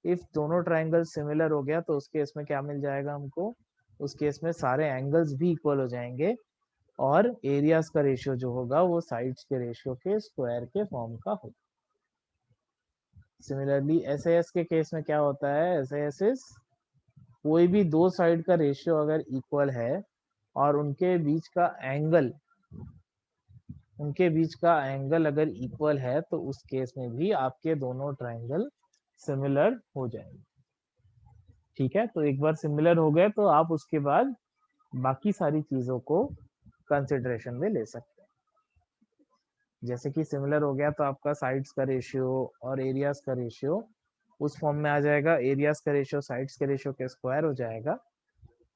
इफ दोनों ट्राइंगल सिमिलर हो गया तो उस केस में क्या मिल जाएगा हमको, उस केस में सारे एंगल्स भी इक्वल हो जाएंगे और एरियाज का रेशियो जो होगा वो साइड्स के रेशियो के स्क्वायर के फॉर्म का होगा। सिमिलरली SAS के केस में क्या होता है, SAS इज कोई भी दो साइड का रेशियो अगर इक्वल है और उनके बीच का एंगल अगर इक्वल है तो उस केस में भी आपके दोनों ट्रायंगल सिमिलर हो जाएंगे। ठीक है, तो एक बार सिमिलर हो गए तो आप उसके बाद बाकी सारी चीजों को कंसिडरेशन में ले सकते हैं। जैसे कि सिमिलर हो गया तो आपका साइड्स का रेशियो और एरियाज का रेशियो उस फॉर्म में आ जाएगा, एरियाज का रेशियो साइड्स के रेशियो के स्क्वायर हो जाएगा,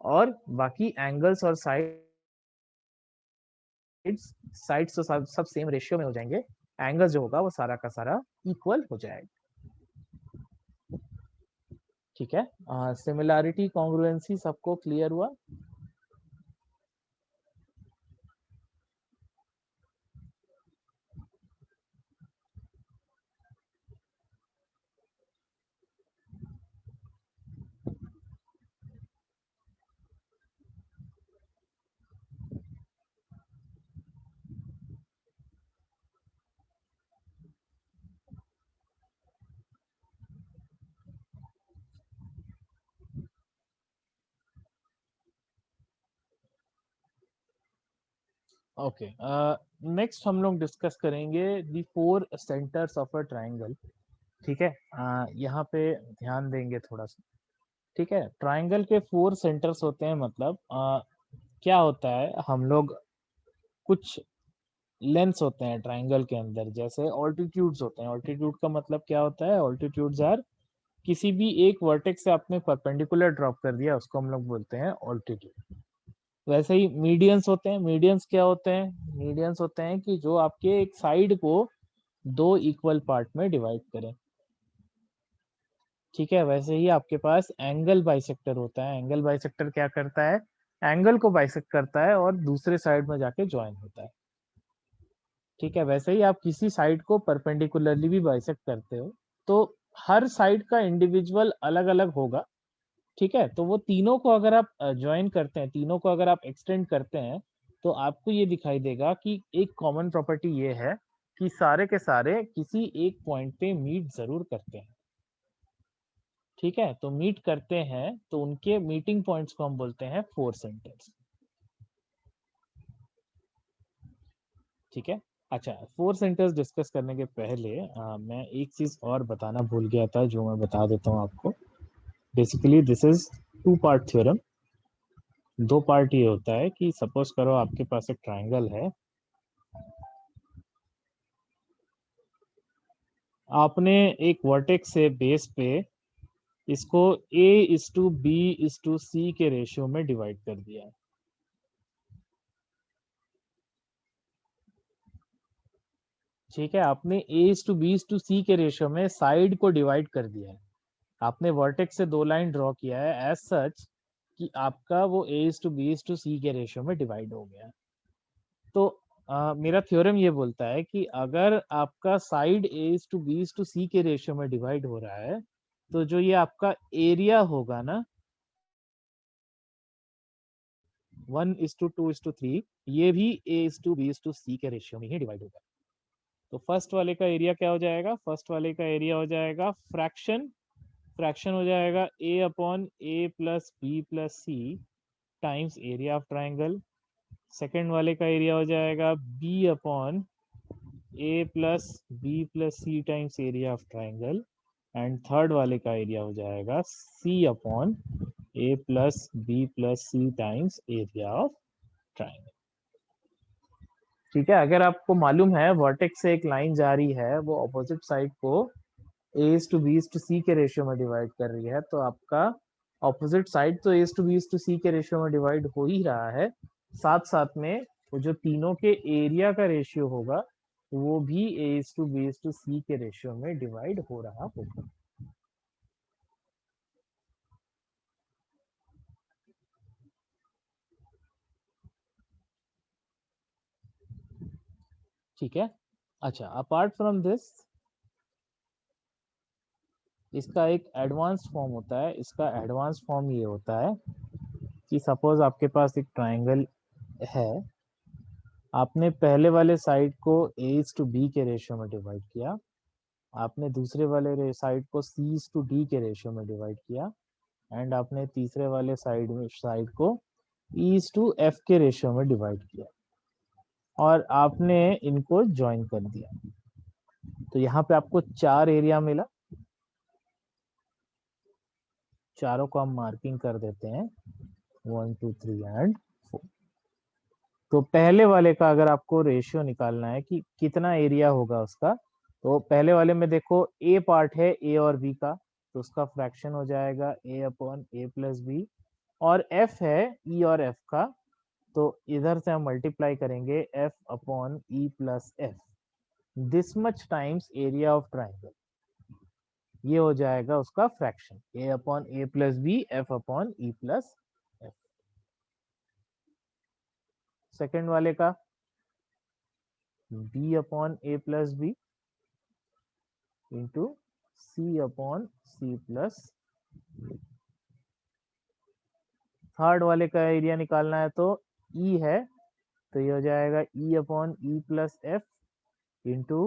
और बाकी एंगल्स और साइड्स तो सब सेम रेशियो में हो जाएंगे, एंगल जो होगा वो सारा का सारा इक्वल हो जाएगा। ठीक है, सिमिलैरिटी कॉन्ग्रुएंसी सबको क्लियर हुआ? ओके, नेक्स्ट हम लोग डिस्कस करेंगे दी 4 सेंटर्स ऑफ अ ट्रायंगल। ठीक है, यहाँ पे ध्यान देंगे थोड़ा सा। ठीक है, ट्रायंगल के 4 सेंटर्स होते हैं, मतलब क्या होता है, हम लोग कुछ लेंस होते हैं ट्रायंगल के अंदर, जैसे ऑल्टीट्यूड्स होते हैं। ऑल्टीट्यूड का मतलब क्या होता है, ऑल्टीट्यूड्स आर किसी भी एक वर्टेक्स से आपने परपेंडिकुलर ड्रॉप कर दिया, उसको हम लोग बोलते हैं ऑल्टीट्यूड। वैसे ही मीडियंस होते हैं। मीडियंस क्या होते हैं, मीडियंस होते हैं कि जो आपके एक साइड को दो इक्वल पार्ट में डिवाइड करें। ठीक है, वैसे ही आपके पास एंगल बाइसेक्टर होता है। एंगल बाइसेक्टर क्या करता है, एंगल को बाइसेक्ट करता है और दूसरे साइड में जाके ज्वाइन होता है। ठीक है, वैसे ही आप किसी साइड को परपेंडिकुलरली भी बाइसेक्ट करते हो तो हर साइड का इंडिविजुअल अलग अलग होगा। ठीक है, तो वो तीनों को अगर आप ज्वाइन करते हैं, तीनों को अगर आप एक्सटेंड करते हैं, तो आपको ये दिखाई देगा कि एक कॉमन प्रॉपर्टी ये है कि सारे के सारे किसी एक पॉइंट पे मीट जरूर करते हैं। ठीक है, तो मीट करते हैं तो उनके मीटिंग पॉइंट्स को हम बोलते हैं 4 सेंटर्स। ठीक है, अच्छा, 4 सेंटर्स डिस्कस करने के पहले मैं एक चीज और बताना भूल गया था, जो मैं बता देता हूँ आपको। Basically this is 2 part theorem. दो पार्ट ये होता है कि सपोज करो आपके पास एक ट्रायंगल है, आपने एक वर्टेक्स से बेस पे इसको A:B:C के रेशियो में डिवाइड कर दिया है। ठीक है, आपने A:B:C के रेशियो में साइड को डिवाइड कर दिया है। आपने वर्टेक्स से दो लाइन ड्रॉ किया है एज सच कि आपका वो A:B:C के रेशियो में डिवाइड हो गया। तो मेरा थ्योरम ये बोलता है कि अगर आपका साइड A:B:C के रेशियो में डिवाइड हो रहा है, तो जो ये आपका एरिया होगा ना, 1:2:3, ये भी A:B:C के रेशियो में ही डिवाइड होगा। तो फर्स्ट वाले का एरिया क्या हो जाएगा, फर्स्ट वाले का एरिया हो जाएगा फ्रैक्शन, फ्रैक्शन हो जाएगा A/A+B+C times area of triangle. Second वाले का एरिया हो जाएगा B/A+B+C times area of triangle. And third वाले का एरिया हो जाएगा C/A+B+C times area of triangle. ठीक है, अगर आपको मालूम है वर्टेक्स से एक लाइन जा रही है, वो ऑपोजिट साइड को A:B:C के रेशियो में डिवाइड कर रही है, तो आपका ऑपोजिट साइड तो A:B:C के रेशियो में डिवाइड हो ही रहा है, साथ साथ में वो जो तीनों के एरिया का रेशियो होगा वो भी A:B:C के रेशियो में डिवाइड हो रहा होगा। ठीक है, अच्छा, अपार्ट फ्रॉम दिस इसका एक एडवांस फॉर्म होता है। इसका एडवांस फॉर्म ये होता है कि सपोज आपके पास एक ट्राइंगल है, आपने पहले वाले साइड को A:B के रेशियो में डिवाइड किया, आपने दूसरे वाले साइड को C/D के रेशियो में डिवाइड किया एंड आपने तीसरे वाले साइड को E/F के रेशियो में डिवाइड किया और आपने इनको ज्वाइन कर दिया। तो यहाँ पे आपको 4 एरिया मिला, चारों को हम मार्किंग कर देते हैं 1 2 3 एंड 4। तो पहले वाले का अगर आपको रेशियो निकालना है कि कितना एरिया होगा उसका, तो पहले वाले में देखो ए पार्ट है ए और बी का, तो उसका फ्रैक्शन हो जाएगा A/A+B, और एफ है ई और एफ का, तो इधर से हम मल्टीप्लाई करेंगे F/E+F, this much times area of triangle. ये हो जाएगा उसका फ्रैक्शन A/A+B F/E+F। सेकंड वाले का B/A+B इंटू C/C+। थर्ड वाले का एरिया निकालना है तो E है, तो ये हो जाएगा E/E+F into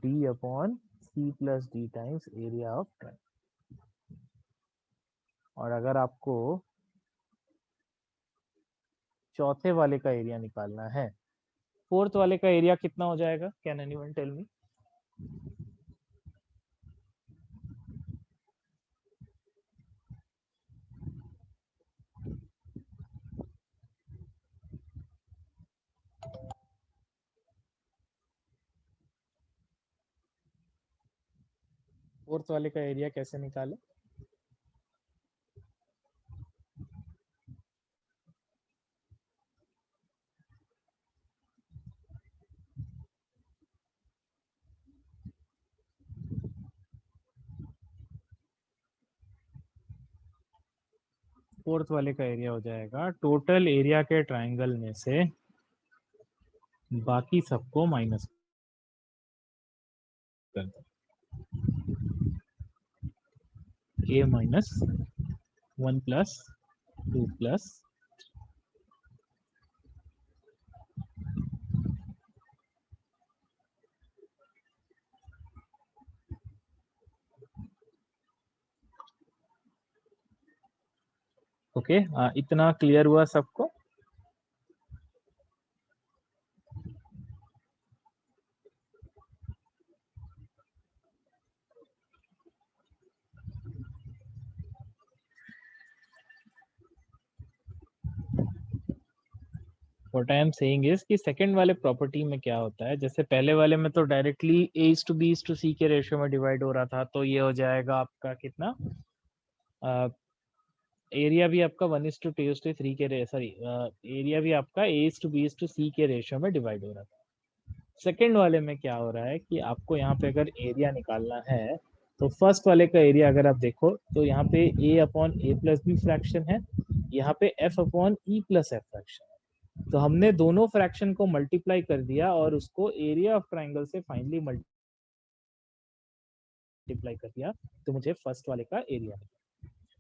D/C+D times area of triangle. और अगर आपको चौथे वाले का एरिया निकालना है, फोर्थ वाले का एरिया कितना हो जाएगा? Can anyone tell me? Fourth वाले का एरिया कैसे निकाले? फोर्थ वाले का एरिया हो जाएगा टोटल एरिया के ट्राइंगल में से बाकी सबको माइनस कर दो, A minus 1 plus 2 plus okay. इतना क्लियर हुआ सबको? What I am saying is कि सेकंड वाले प्रॉपर्टी में क्या होता है, जैसे पहले वाले में तो डायरेक्टली A/B/C के रेशियो में डिवाइड हो रहा था, तो ये हो जाएगा आपका कितना, एरिया भी आपका 1:2:3 के सॉरी एरिया भी आपका A/B/C के रेशियो में डिवाइड हो रहा था। सेकंड वाले में क्या हो रहा है कि आपको यहाँ पे अगर एरिया निकालना है, तो फर्स्ट वाले का एरिया अगर आप देखो तो यहाँ पे A/A+B फ्रैक्शन है, यहाँ पे F/E+F फ्रैक्शन है। तो हमने दोनों फ्रैक्शन को मल्टीप्लाई कर दिया और उसको एरिया ऑफ ट्राइंगल से फाइनली मल्टीप्लाई कर दिया, तो मुझे फर्स्ट वाले का एरिया।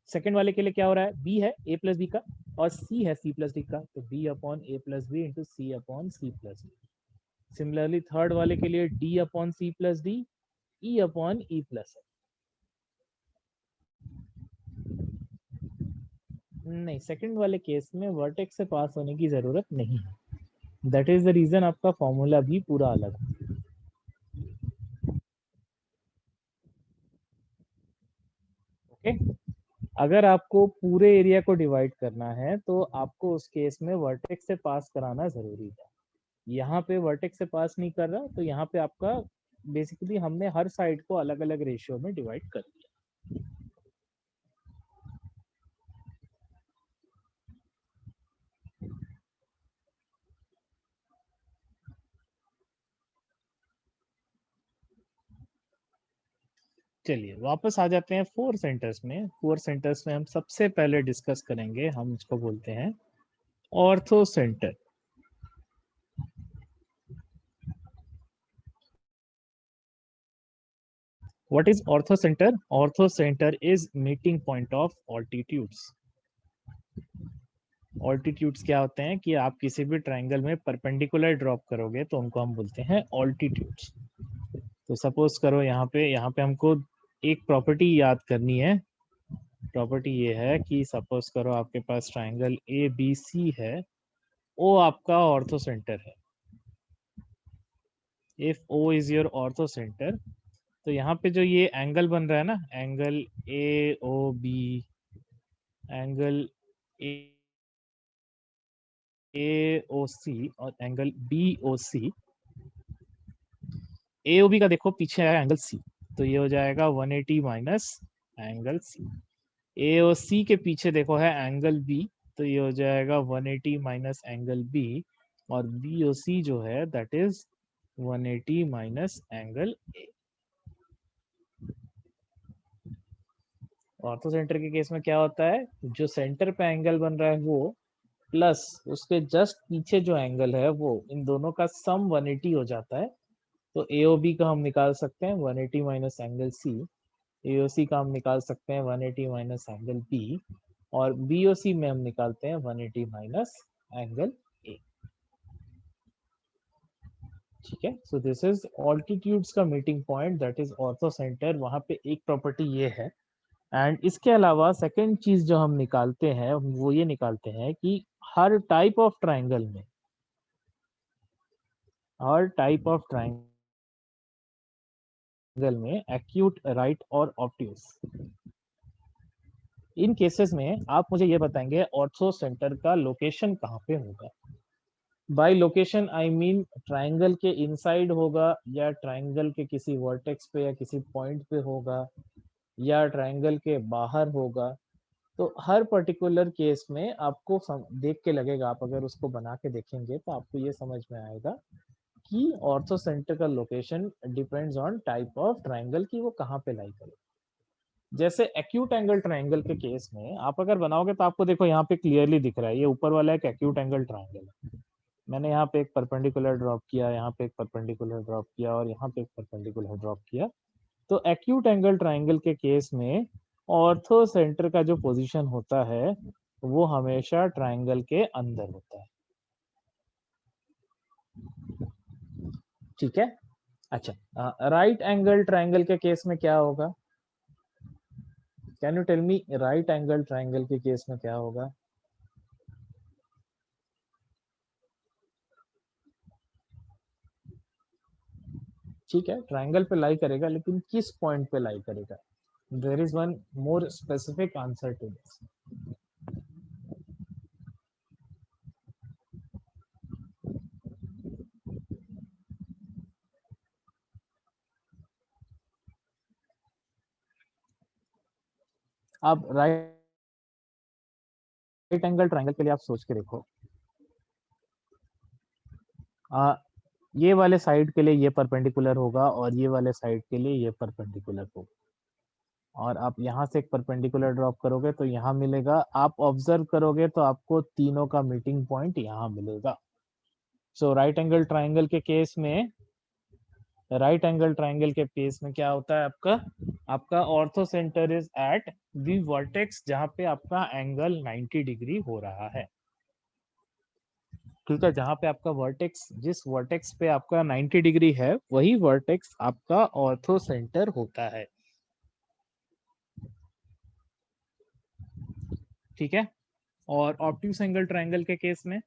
सेकंड वाले के लिए क्या हो रहा है, B है A+B का और C है C+D का, तो B/A+B into C/C+D। Similarly third वाले के लिए D/C+D E/E+F। नहीं, सेकंड वाले केस में वर्टेक्स से पास होने की जरूरत नहीं है, दैट इज द रीजन आपका फॉर्मूला भी पूरा अलग है। ओके, अगर आपको पूरे एरिया को डिवाइड करना है तो आपको उस केस में वर्टेक्स से पास कराना जरूरी है। यहाँ पे वर्टेक्स से पास नहीं कर रहा, तो यहाँ पे आपका बेसिकली हमने हर साइड को अलग अलग रेशियो में डिवाइड कर दिया। चलिए वापस आ जाते हैं फोर सेंटर्स में। फोर सेंटर्स में हम सबसे पहले डिस्कस करेंगे, हम इसको बोलते हैं ortho centre. What is orthocenter? Orthocenter is meeting point of altitudes. Altitudes क्या होते हैं कि आप किसी भी ट्रायंगल में परपेंडिकुलर ड्रॉप करोगे तो उनको हम बोलते हैं ऑल्टीट्यूड्स। तो सपोज करो यहाँ पे हमको एक प्रॉपर्टी याद करनी है। प्रॉपर्टी ये है कि सपोज करो आपके पास ट्राइंगल ए बी सी है, ओ आपका ऑर्थो सेंटर है। If O is your orthocentre, तो यहाँ पे जो ये एंगल बन रहा है ना, angle a o b, angle a o c और angle b o c, a o b का देखो पीछे है एंगल सी, तो ये हो जाएगा 180 minus angle C. A o सी के पीछे देखो है एंगल बी, तो ये हो जाएगा 180 माइनस एंगल बी, और बी ओ सी जो है that is 180 minus angle A. Ortho centre के केस में क्या होता है, जो सेंटर पे एंगल बन रहा है वो प्लस उसके जस्ट पीछे जो एंगल है वो, इन दोनों का सम 180 हो जाता है। तो AOB का हम निकाल सकते हैं 180 माइनस एंगल सी, AOC का हम निकाल सकते हैं 180 माइनस एंगल बी, और BOC में हम निकालते हैं 180 माइनस एंगल ए। ठीक है, सो दिस इज ऑल्टीट्यूड्स का meeting point, that is ortho centre. वहां पे एक प्रॉपर्टी ये है। एंड इसके अलावा सेकंड चीज जो हम निकालते हैं वो ये निकालते हैं कि हर टाइप ऑफ ट्राइंगल में, हर टाइप ऑफ ट्राइंगल में एक्यूट, राइट और ऑब्ट्यूस, इन केसेस में आप मुझे ये बताएंगे ऑर्थो सेंटर का लोकेशन कहाँ पे होगा। By location I mean triangle के इनसाइड होगा, या ट्राइंगल के किसी वर्टेक्स पे या किसी पॉइंट पे होगा, या ट्राइंगल के बाहर होगा। तो हर पर्टिकुलर केस में आपको देख के लगेगा, आप अगर उसको बना के देखेंगे तो आपको ये समझ में आएगा कि ऑर्थो सेंटर का location depends on type of triangle की वो कहाँ पे लाई करे। जैसे एक्यूट एंगल ट्राइंगल के केस में आप अगर बनाओगे तो आपको देखो यहाँ पे क्लियरली दिख रहा है, ये ऊपर वाला एक एक्यूट एंगल ट्राइंगल है। मैंने यहाँ पे एक परपेंडिकुलर ड्रॉप किया, यहाँ पे एक परपेंडिकुलर ड्रॉप किया, और यहाँ पे एक परपेंडिकुलर ड्रॉप किया। तो एक्यूट एंगल ट्राइंगल के केस में ऑर्थो सेंटर का जो पोजीशन होता है वो हमेशा ट्राइंगल के अंदर होता है। ठीक है, अच्छा राइट एंगल ट्राइंगल के केस में क्या होगा, can you tell me, right angle triangle के केस में क्या होगा। ठीक है, ट्राइंगल पे लाई करेगा, लेकिन किस पॉइंट पे लाई करेगा। There is one more specific answer to this. आप राइट एंगल ट्राइंगल के लिए आप सोच के देखो, ये वाले साइड के लिए ये परपेंडिकुलर होगा, और ये वाले साइड के लिए ये परपेंडिकुलर होगा, और आप यहाँ से एक परपेंडिकुलर ड्रॉप करोगे तो यहाँ मिलेगा। आप ऑब्जर्व करोगे तो आपको तीनों का मीटिंग पॉइंट यहाँ मिलेगा। सो राइट एंगल ट्राइंगल के केस में, राइट एंगल ट्राइंगल के केस में क्या होता है, आपका आपका ortho centre is at the vertex जहां पे आपका एंगल 90 डिग्री हो रहा है। ठीक है, जहां पे आपका वर्टेक्स, जिस वर्टेक्स पे आपका 90 डिग्री है वही वर्टेक्स आपका ऑर्थो सेंटर होता है। ठीक है, और ऑब्ट्यूस एंगल ट्राइंगल के केस में,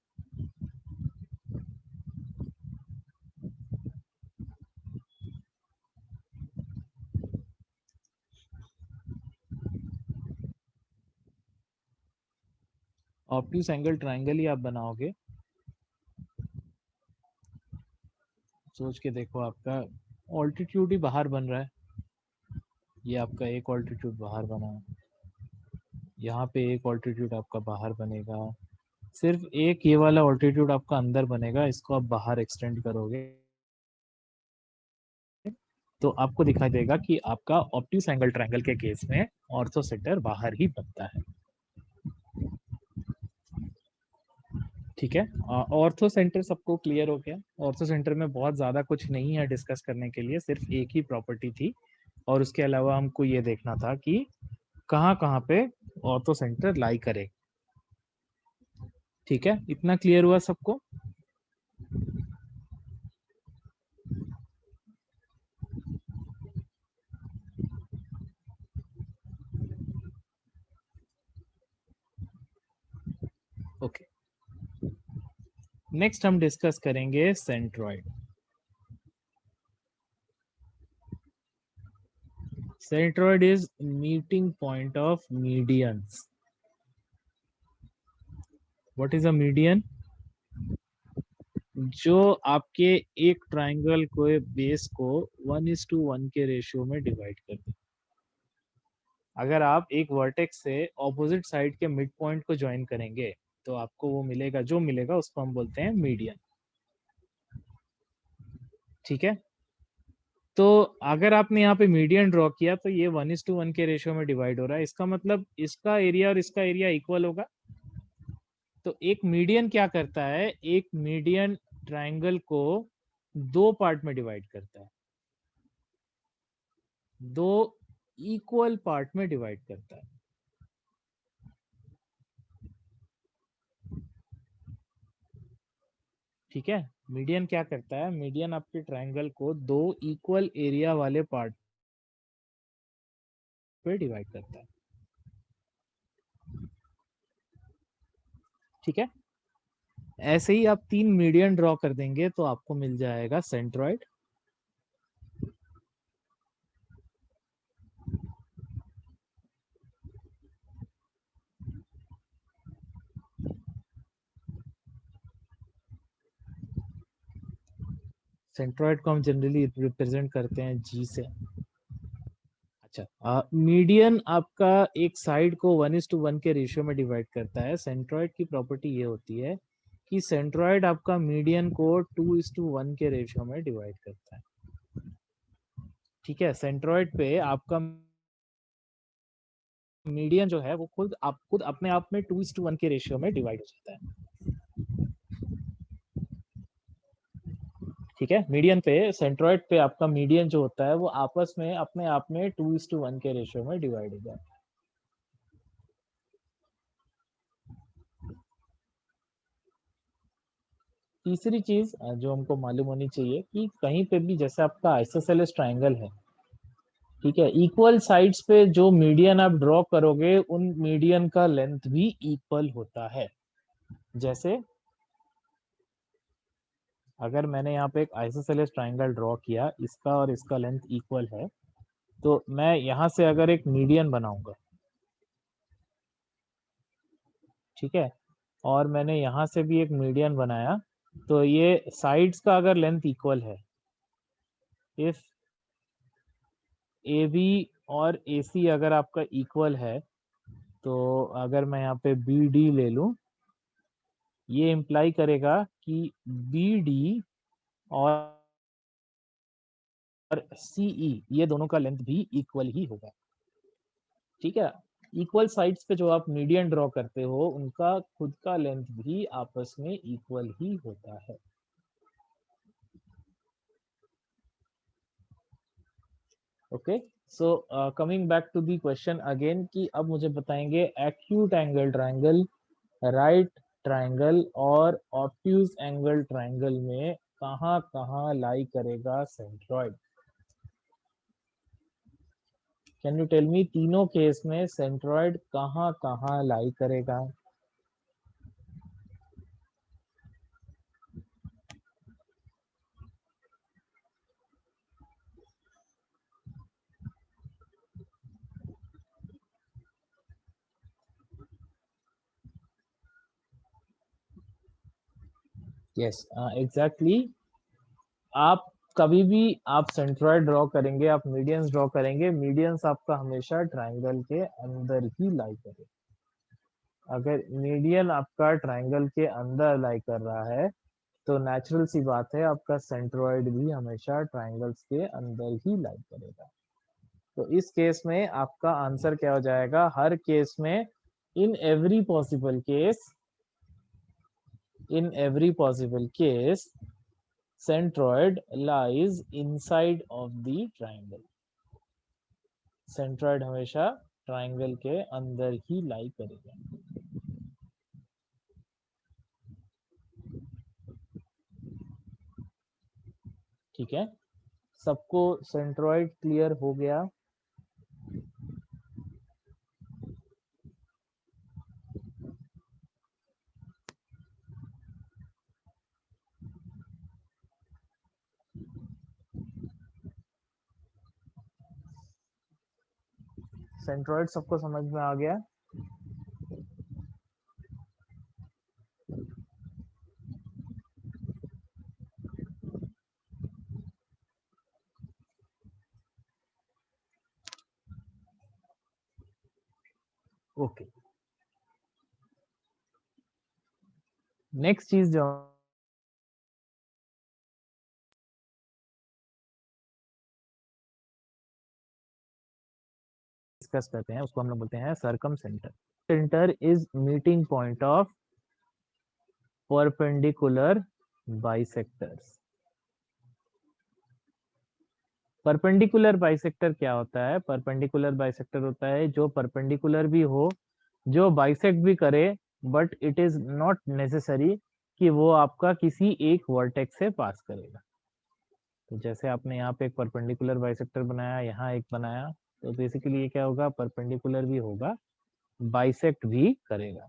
ऑब्ट्यूस एंगल ट्राइंगल ही आप बनाओगे। सोच के देखो, आपका ऑल्टीट्यूड ही बाहर बन रहा है, ये आपका एक ऑल्टीट्यूड बाहर बना, यहाँ पे एक ऑल्टीट्यूड आपका बाहर बनेगा, सिर्फ एक ये वाला ऑल्टीट्यूड आपका अंदर बनेगा, इसको आप बाहर एक्सटेंड करोगे तो आपको दिखाई देगा कि आपका ऑब्ट्यूस एंगल ट्रायंगल के केस में ऑर्थो सेंटर बाहर ही बनता है। ठीक है, ऑर्थो सेंटर सबको क्लियर हो गया। ऑर्थो सेंटर में बहुत ज्यादा कुछ नहीं है डिस्कस करने के लिए, सिर्फ एक ही प्रॉपर्टी थी, और उसके अलावा हमको ये देखना था कि कहाँ कहाँ पे ऑर्थो सेंटर लाई करे। ठीक है, इतना क्लियर हुआ सबको। नेक्स्ट हम डिस्कस करेंगे centroid. Centroid is meeting point of medians. What is a median? जो आपके एक ट्राइंगल को बेस को 1:1 के रेशियो में डिवाइड कर दे। अगर आप एक वर्टेक्स से ऑपोजिट साइड के मिड पॉइंट को ज्वाइन करेंगे तो आपको वो मिलेगा, जो मिलेगा उसको हम बोलते हैं मीडियन। ठीक है, तो अगर आपने यहाँ पे मीडियन ड्रॉ किया तो ये 1:1 के रेशियो में डिवाइड हो रहा है, इसका मतलब इसका एरिया और इसका एरिया इक्वल होगा। तो एक मीडियन क्या करता है, एक मीडियन ट्राइंगल को दो पार्ट में डिवाइड करता है, दो इक्वल पार्ट में डिवाइड करता है। ठीक है, मीडियन क्या करता है, मीडियन आपके ट्राइंगल को दो इक्वल एरिया वाले पार्ट पे डिवाइड करता है। ठीक है, ऐसे ही आप तीन मीडियन ड्रॉ कर देंगे तो आपको मिल जाएगा सेंट्रॉइड। सेंट्रॉइड को हम जनरली रिप्रेजेंट करते हैं जी से। अच्छा, मीडियन आपका एक साइड को 1:1 के रेशियो में डिवाइड करता है। सेंट्रॉइड की प्रॉपर्टी ये होती है कि सेंट्रॉइड आपका मीडियन को 2:1 के रेशियो में डिवाइड करता है। ठीक है, सेंट्रॉइड पे आपका मीडियन जो है वो खुद अपने आप में 2:1 के रेशियो में डिवाइड हो जाता है। ठीक है, मीडियन पे, सेंट्रॉइड पे आपका मीडियन जो होता है वो आपस में अपने आप में 2:1 के रेशियो में डिवाइड हो जाता है। तीसरी चीज जो हमको मालूम होनी चाहिए कि कहीं पे भी जैसे आपका आइसोसेलेस ट्राइंगल है, ठीक है, इक्वल साइड्स पे जो मीडियन आप ड्रॉ करोगे उन मीडियन का लेंथ भी इक्वल होता है। जैसे अगर मैंने यहाँ पे एक आइसोसेलेस ट्राइंगल ड्रॉ किया, इसका और इसका लेंथ इक्वल है, तो मैं यहाँ से अगर एक मीडियन बनाऊंगा, ठीक है, और मैंने यहाँ से भी एक मीडियन बनाया, तो ये साइड्स का अगर लेंथ इक्वल है, इफ ए बी और ए सी अगर आपका इक्वल है, तो अगर मैं यहाँ पे बी डी ले लूं, ये इम्प्लाई करेगा कि बी डी और सीई ये दोनों का लेंथ भी इक्वल ही होगा। ठीक है, इक्वल साइड्स पे जो आप मीडियन ड्रॉ करते हो उनका खुद का लेंथ भी आपस में इक्वल ही होता है। Okay, so coming back to the question again कि अब मुझे बताएंगे acute angle triangle, right triangle और ऑब्ट्यूज एंगल ट्राइंगल में कहाँ कहाँ लाई करेगा centroid. Can you tell me तीनों केस में सेंट्रॉइड कहाँ कहाँ लाई करेगा? Yes, exactly. आप कभी भी आप सेंट्रॉइड ड्रॉ करेंगे, आप मीडियंस ड्रॉ करेंगे, मीडियंस आपका हमेशा ट्राइंगल के अंदर ही लाई करेगा। अगर मीडियन आपका ट्राइंगल के अंदर लाई कर रहा है तो नेचुरल सी बात है आपका सेंट्रॉइड भी हमेशा ट्राइंगल्स के अंदर ही लाई करेगा। तो इस केस में आपका आंसर क्या हो जाएगा, हर केस में, in every possible case, in every possible case centroid lies inside of the triangle। Centroid हमेशा ट्राइंगल के अंदर ही लाई करेगा। ठीक है, सबको सेंट्रॉइड क्लियर हो गया? सेंट्रॉइड सबको समझ में आ गया? ओके, नेक्स्ट चीज जो डिस्कस करते हैं उसको हम लोग बोलते हैं circumcentre. Centre is meeting point of perpendicular bisectors. Perpendicular bisector क्या होता है? परपेंडिकुलर बाइसेक्टर होता है जो परपेंडिकुलर भी हो, जो बाइसेक्ट भी करे, but it is not necessary कि वो आपका किसी एक वर्टेक्स से पास करेगा। तो जैसे आपने यहाँ पे एक परपेंडिकुलर बाइसेक्टर बनाया, यहाँ एक बनाया, तो बेसिकली ये क्या होगा? परपेंडिकुलर भी होगा, बाइसेक्ट भी करेगा।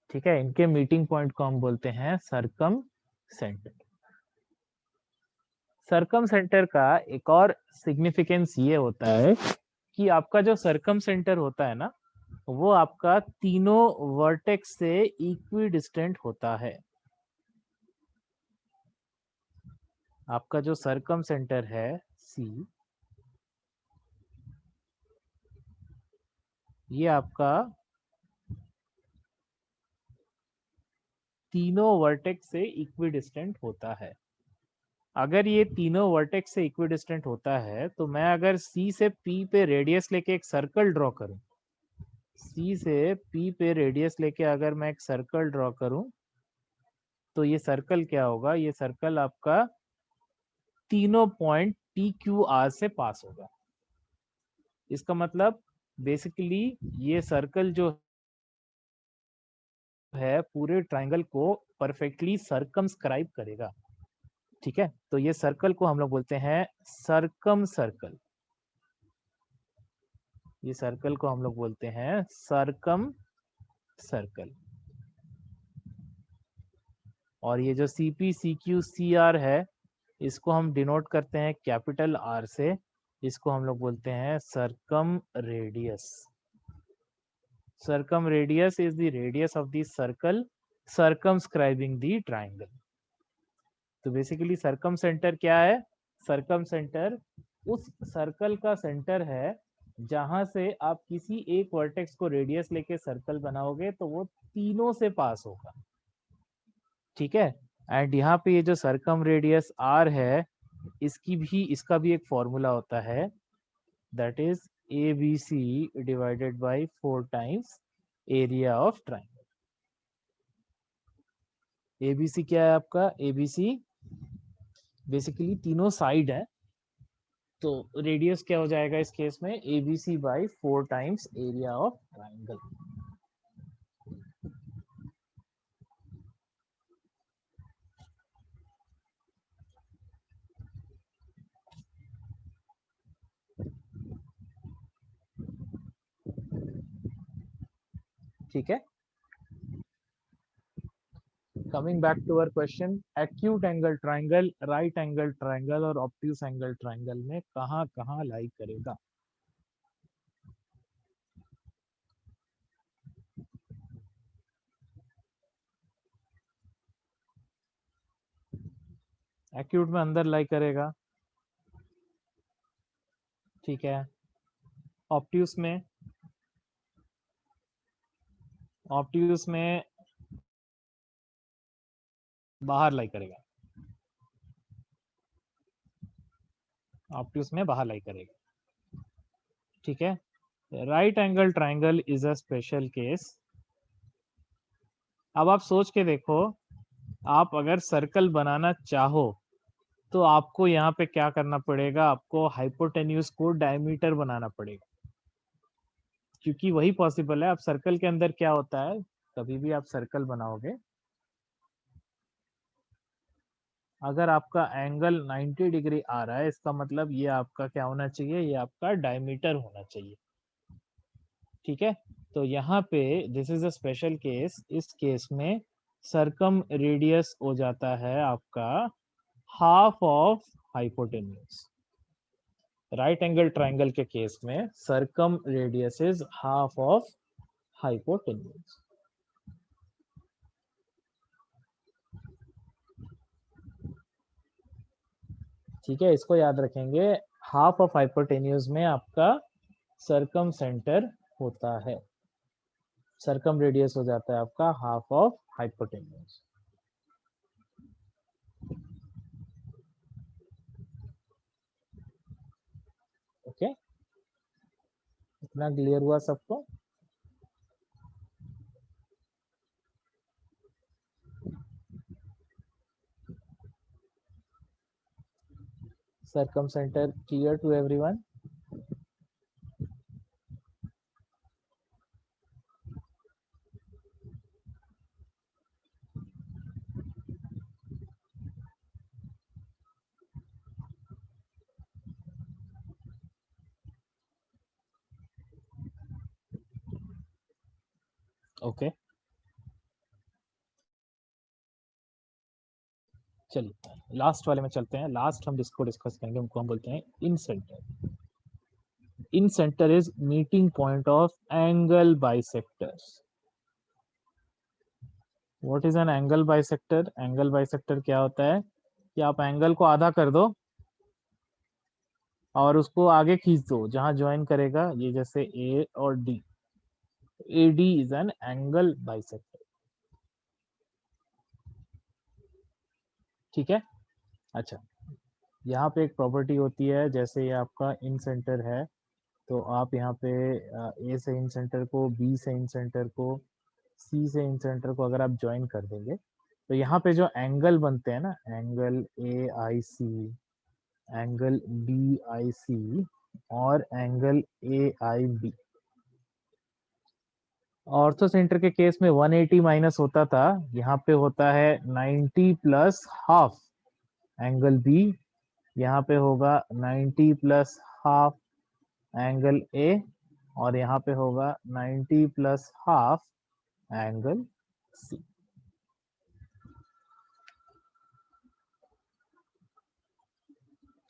ठीक है, इनके मीटिंग पॉइंट को हम बोलते हैं सरकम सेंटर। सरकम सेंटर का एक और सिग्निफिकेंस ये होता है कि आपका जो सरकम सेंटर होता है ना, वो आपका तीनों वर्टेक्स से इक्वी डिस्टेंट होता है। आपका जो सरकम सेंटर है सी, ये आपका तीनों वर्टेक्स से इक्वी डिस्टेंट होता है। अगर ये तीनों वर्टेक्स से इक्वी डिस्टेंट होता है तो मैं अगर सी से पी पे रेडियस लेके एक सर्कल ड्रॉ करूं, सी से पी पे रेडियस लेके अगर मैं एक सर्कल ड्रॉ करूं, तो ये सर्कल क्या होगा? ये सर्कल आपका तीनों पॉइंट पी क्यू आर से पास होगा। इसका मतलब बेसिकली ये सर्कल जो है पूरे ट्राइंगल को परफेक्टली सर्कमस्क्राइब करेगा। ठीक है, तो ये सर्कल को हम लोग बोलते हैं सरकम सर्कल। ये सर्कल को हम लोग बोलते हैं सरकम सर्कल। और ये जो C P C Q C R है, इसको हम डिनोट करते हैं कैपिटल आर से। इसको हम लोग बोलते हैं circumradius. Circumradius is the radius of the circle circumscribing the triangle. तो बेसिकली सरकम सेंटर क्या है? सरकम सेंटर उस सर्कल का सेंटर है जहां से आप किसी एक वर्टेक्स को रेडियस लेके सर्कल बनाओगे तो वो तीनों से पास होगा। ठीक है, एंड यहाँ पे ये जो सरकम रेडियस आर है, इसका भी एक फॉर्मूला होता है, that is A B C divided by 4 times area of triangle. A B C क्या है आपका? एबीसी बेसिकली तीनों साइड है, तो रेडियस क्या हो जाएगा इस केस में? ABC by 4 times area of triangle. ठीक है, coming back to our question, acute angle triangle, right angle triangle और ऑब्ट्यूस एंगल ट्राइंगल में कहाँ कहाँ लाई करेगा? एक्यूट में अंदर लाई करेगा, ठीक है। ऑब्ट्यूस में, ऑब्ट्यूस में बाहर लाई करेगा, ऑब्ट्यूस में बाहर लाई करेगा। ठीक है, right angle triangle is a special case. अब आप सोच के देखो, आप अगर सर्कल बनाना चाहो तो आपको यहाँ पे क्या करना पड़ेगा? आपको हाइपोटेन्यूज को डायमीटर बनाना पड़ेगा, क्योंकि वही पॉसिबल है। आप सर्कल के अंदर क्या होता है, कभी भी आप सर्कल बनाओगे, अगर आपका एंगल 90 डिग्री आ रहा है, इसका मतलब ये आपका क्या होना चाहिए? ये आपका डायमीटर होना चाहिए। ठीक है, तो यहाँ पे this is a special case. इस केस में सरकम रेडियस हो जाता है आपका half of hypotenuse. Right angle triangle के केस में circum radius is half of hypotenuse. ठीक है, इसको याद रखेंगे। हाफ ऑफ हाइपोटेन्यूज में आपका सर्कम सेंटर होता है, सर्कम रेडियस हो जाता है आपका हाफ ऑफ हाइपोटेन्यूज। ओके, इतना क्लियर हुआ सबको? Circumcentre clear to everyone? Okay, चलिए लास्ट वाले में चलते हैं। लास्ट हम जिसको डिस्कस करेंगे उनको हम बोलते हैं incentre. Incentre is meeting point of angle bisectors. What is an angle bisector? Angle bisector क्या होता है कि आप एंगल को आधा कर दो और उसको आगे खींच दो जहां ज्वाइन करेगा, ये जैसे ए और D. AD is an angle bisector. ठीक है, अच्छा, यहाँ पे एक प्रॉपर्टी होती है, जैसे ये आपका इन सेंटर है, तो आप यहाँ पे ए से इन सेंटर को, बी से इन सेंटर को, सी से इन सेंटर को अगर आप ज्वाइन कर देंगे तो यहाँ पे जो एंगल बनते हैं ना, एंगल AIC, एंगल BIC और एंगल AIB। ऑर्थो सेंटर के केस में 180 माइनस होता था, यहाँ पे होता है 90 प्लस हाफ एंगल B, यहाँ पे होगा 90 प्लस हाफ एंगल A और यहाँ पे होगा 90 प्लस हाफ एंगल C।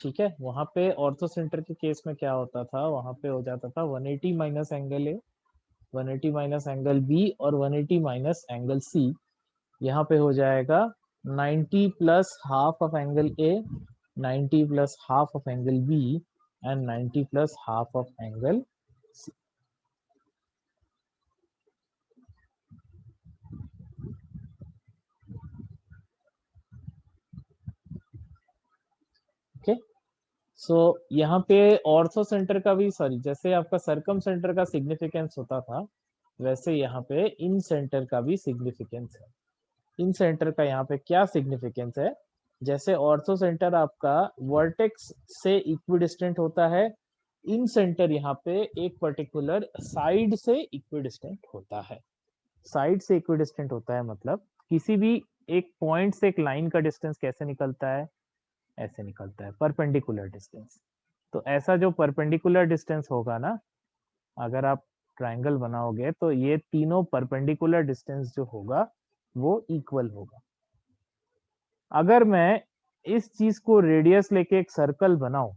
ठीक है, वहां पे ऑर्थो सेंटर के केस में क्या होता था, वहां पे हो जाता था 180 minus angle A, 180 minus angle B और 180 माइनस एंगल C। यहाँ पे हो जाएगा 90 plus half of angle A, 90 plus half of angle B and 90 plus half of angle C। Okay, so यहाँ पे ऑर्थो सेंटर का भी, सॉरी, जैसे आपका सर्कम सेंटर का सिग्निफिकेंस होता था, वैसे यहाँ पे इन सेंटर का भी सिग्निफिकेंस है। इन सेंटर का यहाँ पे क्या सिग्निफिकेंस है, जैसे ऑर्थो सेंटर आपका वर्टेक्स से इक्विडिस्टेंट होता है, इन सेंटर यहाँ पे एक पर्टिकुलर साइड से इक्विडिस्टेंट होता है। साइड से इक्विडिस्टेंट होता है मतलब किसी भी एक पॉइंट से एक लाइन का डिस्टेंस कैसे निकलता है, ऐसे निकलता है, परपेंडिकुलर डिस्टेंस। तो ऐसा जो परपेंडिकुलर डिस्टेंस होगा ना, अगर आप ट्रायंगल बनाओगे तो ये तीनों परपेंडिकुलर डिस्टेंस जो होगा वो इक्वल होगा। अगर मैं इस चीज को रेडियस लेके एक सर्कल बनाऊं,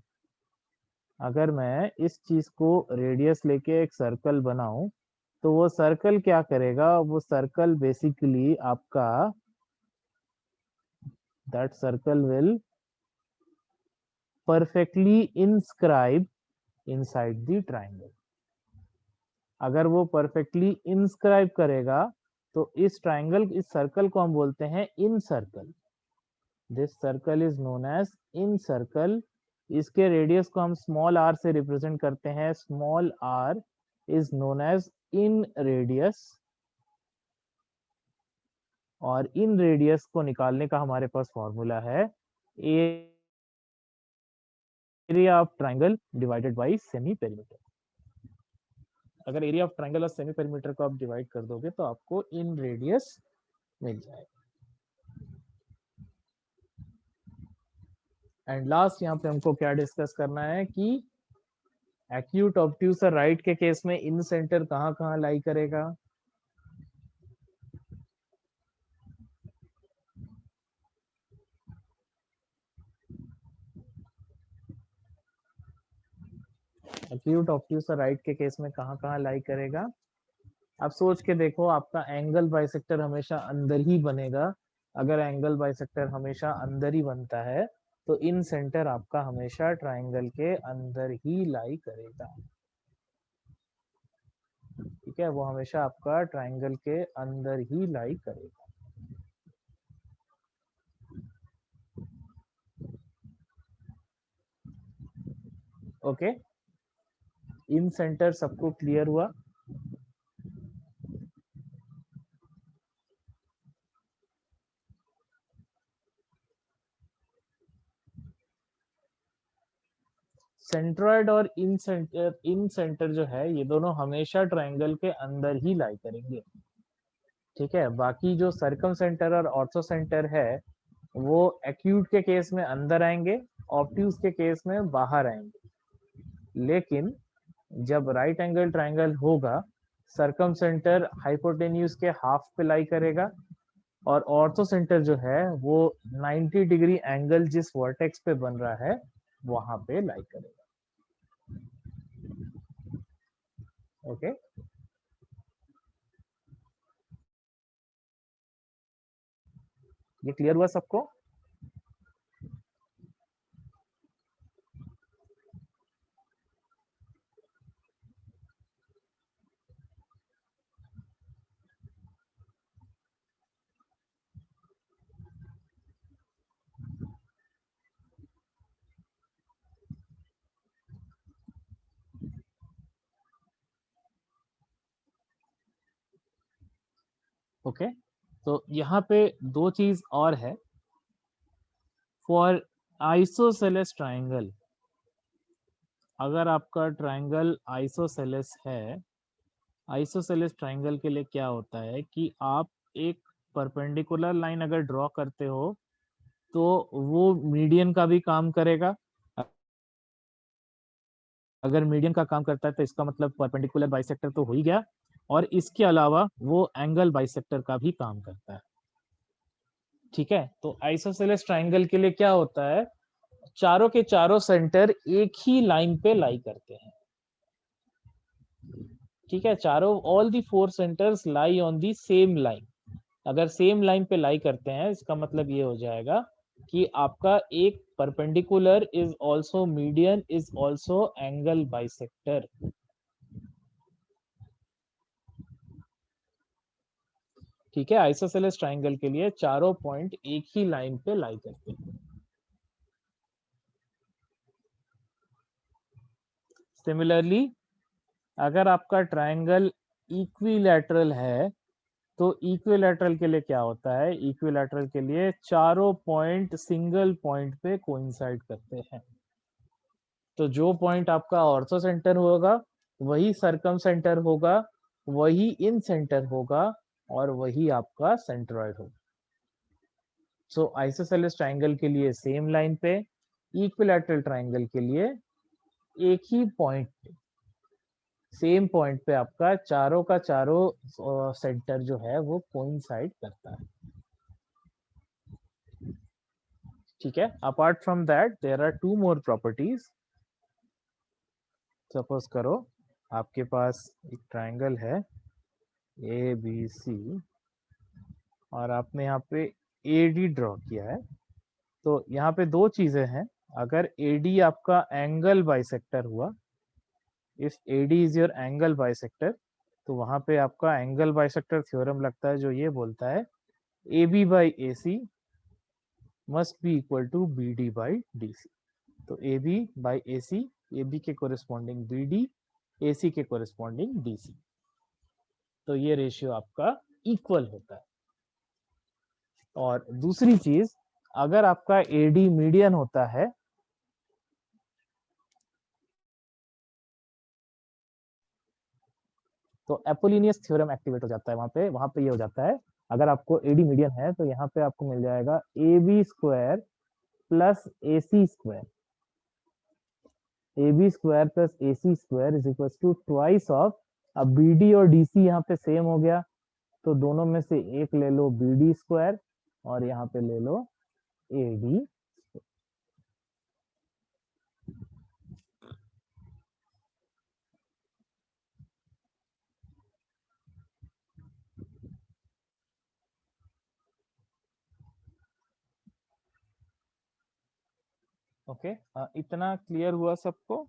अगर मैं इस चीज को रेडियस लेके एक सर्कल बनाऊं, तो वो सर्कल क्या करेगा, वो सर्कल बेसिकली आपका, that circle will perfectly inscribe inside the triangle. अगर वो परफेक्टली इंस्क्राइब करेगा तो इस ट्रायंगल, इस सर्कल को हम बोलते हैं incircle. This circle is known as incircle. इसके रेडियस को हम स्मॉल r से रिप्रेजेंट करते हैं, small r is known as inradius. और इन रेडियस को निकालने का हमारे पास फॉर्मूला है area of triangle divided by semi perimeter. अगर एरिया ऑफ ट्रायंगल और सेमी पेरीमीटर को आप डिवाइड कर दोगे तो आपको इन रेडियस मिल जाएगा। एंड लास्ट यहाँ पे हमको क्या डिस्कस करना है कि एक्यूट ऑब्ट्यूस राइट के केस में इन सेंटर कहाँ कहाँ लाई करेगा। एक्यूट ऑब्ट्यूस राइट के केस में कहाँ कहाँ लाई करेगा? आप सोच के देखो, आपका एंगल बाइसेक्टर हमेशा अंदर ही बनेगा। अगर एंगल बाइसेक्टर हमेशा अंदर ही बनता है तो इन सेंटर आपका हमेशा ट्राइंगल के अंदर ही लाई करेगा। ठीक है, वो हमेशा आपका ट्राइंगल के अंदर ही लाई करेगा। ओके, इन सेंटर सबको क्लियर हुआ? सेंट्रॉइड और इन सेंटर जो है ये दोनों हमेशा ट्राइंगल के अंदर ही लाई करेंगे। ठीक है, बाकी जो सर्कम सेंटर और ऑर्थो सेंटर है वो एक्यूट के केस में अंदर आएंगे, ऑब्ट्यूज के केस में बाहर आएंगे। लेकिन जब राइट एंगल ट्राइंगल होगा, सर्कम सेंटर हाइपोटेन्यूज के हाफ पे लाई करेगा और ऑर्थो सेंटर जो है वो 90 डिग्री एंगल जिस वर्टेक्स पे बन रहा है वहां पे लाई करेगा। ओके, ये क्लियर हुआ सबको? ओके, तो यहाँ पे दो चीज और है। फॉर आइसोसेलेस ट्राइंगल, अगर आपका ट्राइंगल आइसोसेलेस है, आइसोसेलेस ट्राइंगल के लिए क्या होता है कि आप एक परपेंडिकुलर लाइन अगर ड्रॉ करते हो तो वो मीडियन का भी काम करेगा। अगर मीडियन का काम करता है तो इसका मतलब परपेंडिकुलर बाइसेक्टर तो हो ही गया, और इसके अलावा वो एंगल बाइसेक्टर का भी काम करता है। ठीक है, तो आइसोसेलेस ट्राइंगल के लिए क्या होता है, चारों के चारों सेंटर एक ही लाइन पे लाई करते हैं। ठीक है, चारों all the four centres lie on the same line. अगर सेम लाइन पे लाई करते हैं इसका मतलब ये हो जाएगा कि आपका एक perpendicular is also median is also angle bisector. ठीक है, आइसोसेलेस ट्राइंगल के लिए चारों पॉइंट एक ही लाइन पे लाई करते हैं। सिमिलरली अगर आपका ट्राइंगल इक्विलैटरल है तो इक्विलैटरल के लिए क्या होता है, इक्विलैटरल के लिए चारों पॉइंट सिंगल पॉइंट पे कोइंसाइड करते हैं। तो जो पॉइंट आपका ऑर्थो सेंटर होगा वही सर्कम सेंटर होगा, वही इन सेंटर होगा और वही आपका सेंट्रॉइड होगा। सो आइसोसेलेस ट्राइंगल के लिए सेम लाइन पे, इक्विलैटरल ट्राइंगल के लिए एक ही पॉइंट पे, सेम पॉइंट पे आपका चारों का चारों सेंटर जो है वो कोइंसाइड करता है। ठीक है, apart from that there are two more properties. Suppose करो आपके पास एक ट्राइंगल है ए बी सी और आपने यहाँ पे ए डी ड्रॉ किया है। तो यहाँ पे दो चीजें हैं, अगर ए डी आपका एंगल बाइसेक्टर हुआ, if A D is your angle bisector, तो वहां पे आपका एंगल बाइसेक्टर थ्योरम लगता है जो ये बोलता है a b by a c must be equal to b d by d c. तो a b by a c, a b के corresponding b d, a c के कोरिस्पॉन्डिंग डी सी, तो ये रेशियो आपका इक्वल होता है। और दूसरी चीज, अगर आपका एडी मीडियन होता है तो एपोलिनियस थ्योरम एक्टिवेट हो जाता है। वहां पे ये हो जाता है, अगर आपको एडी मीडियन है तो यहाँ पे आपको मिल जाएगा A B square plus A C square, A B square plus A C square is equal to twice of, अब बी डी और डी सी यहाँ पे सेम हो गया तो दोनों में से एक ले लो बी डी स्क्वायर और यहाँ पे ले लो ए डी। ओके, इतना क्लियर हुआ सबको?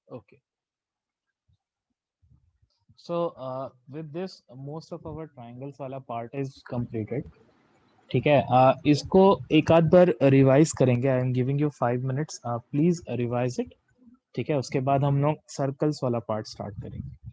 Okay, so with this most of our triangles वाला पार्ट इज कंप्लीटेड। ठीक है, इसको एक आध बार रिवाइज करेंगे। I am giving you 5 minutes, please revise it. ठीक है, उसके बाद हम लोग सर्कल्स वाला पार्ट स्टार्ट करेंगे।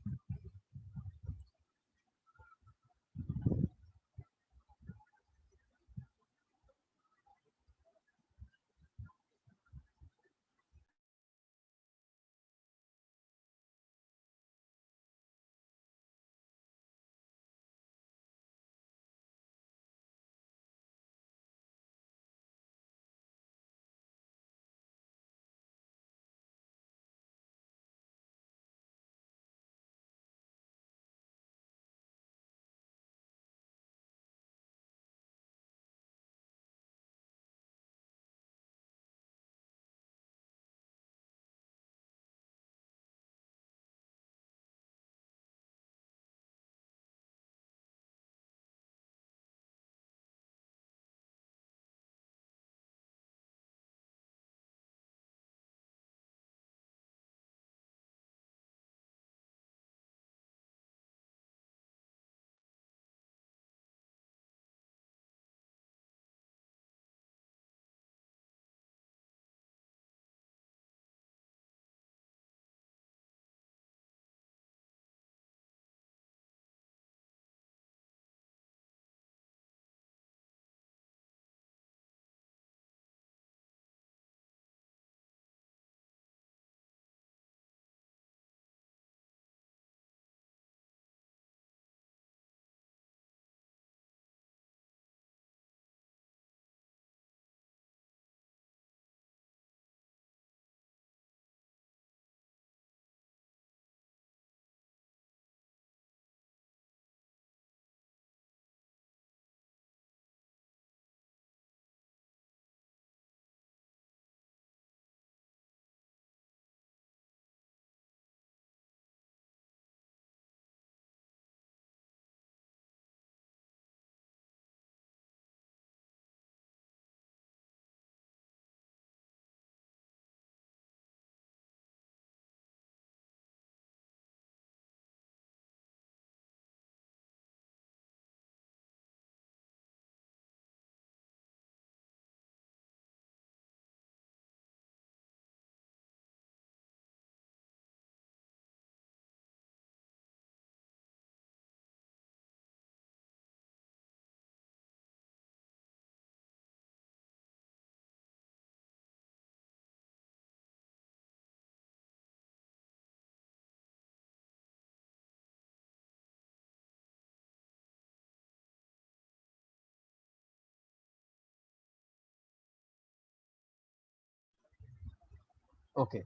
ओके,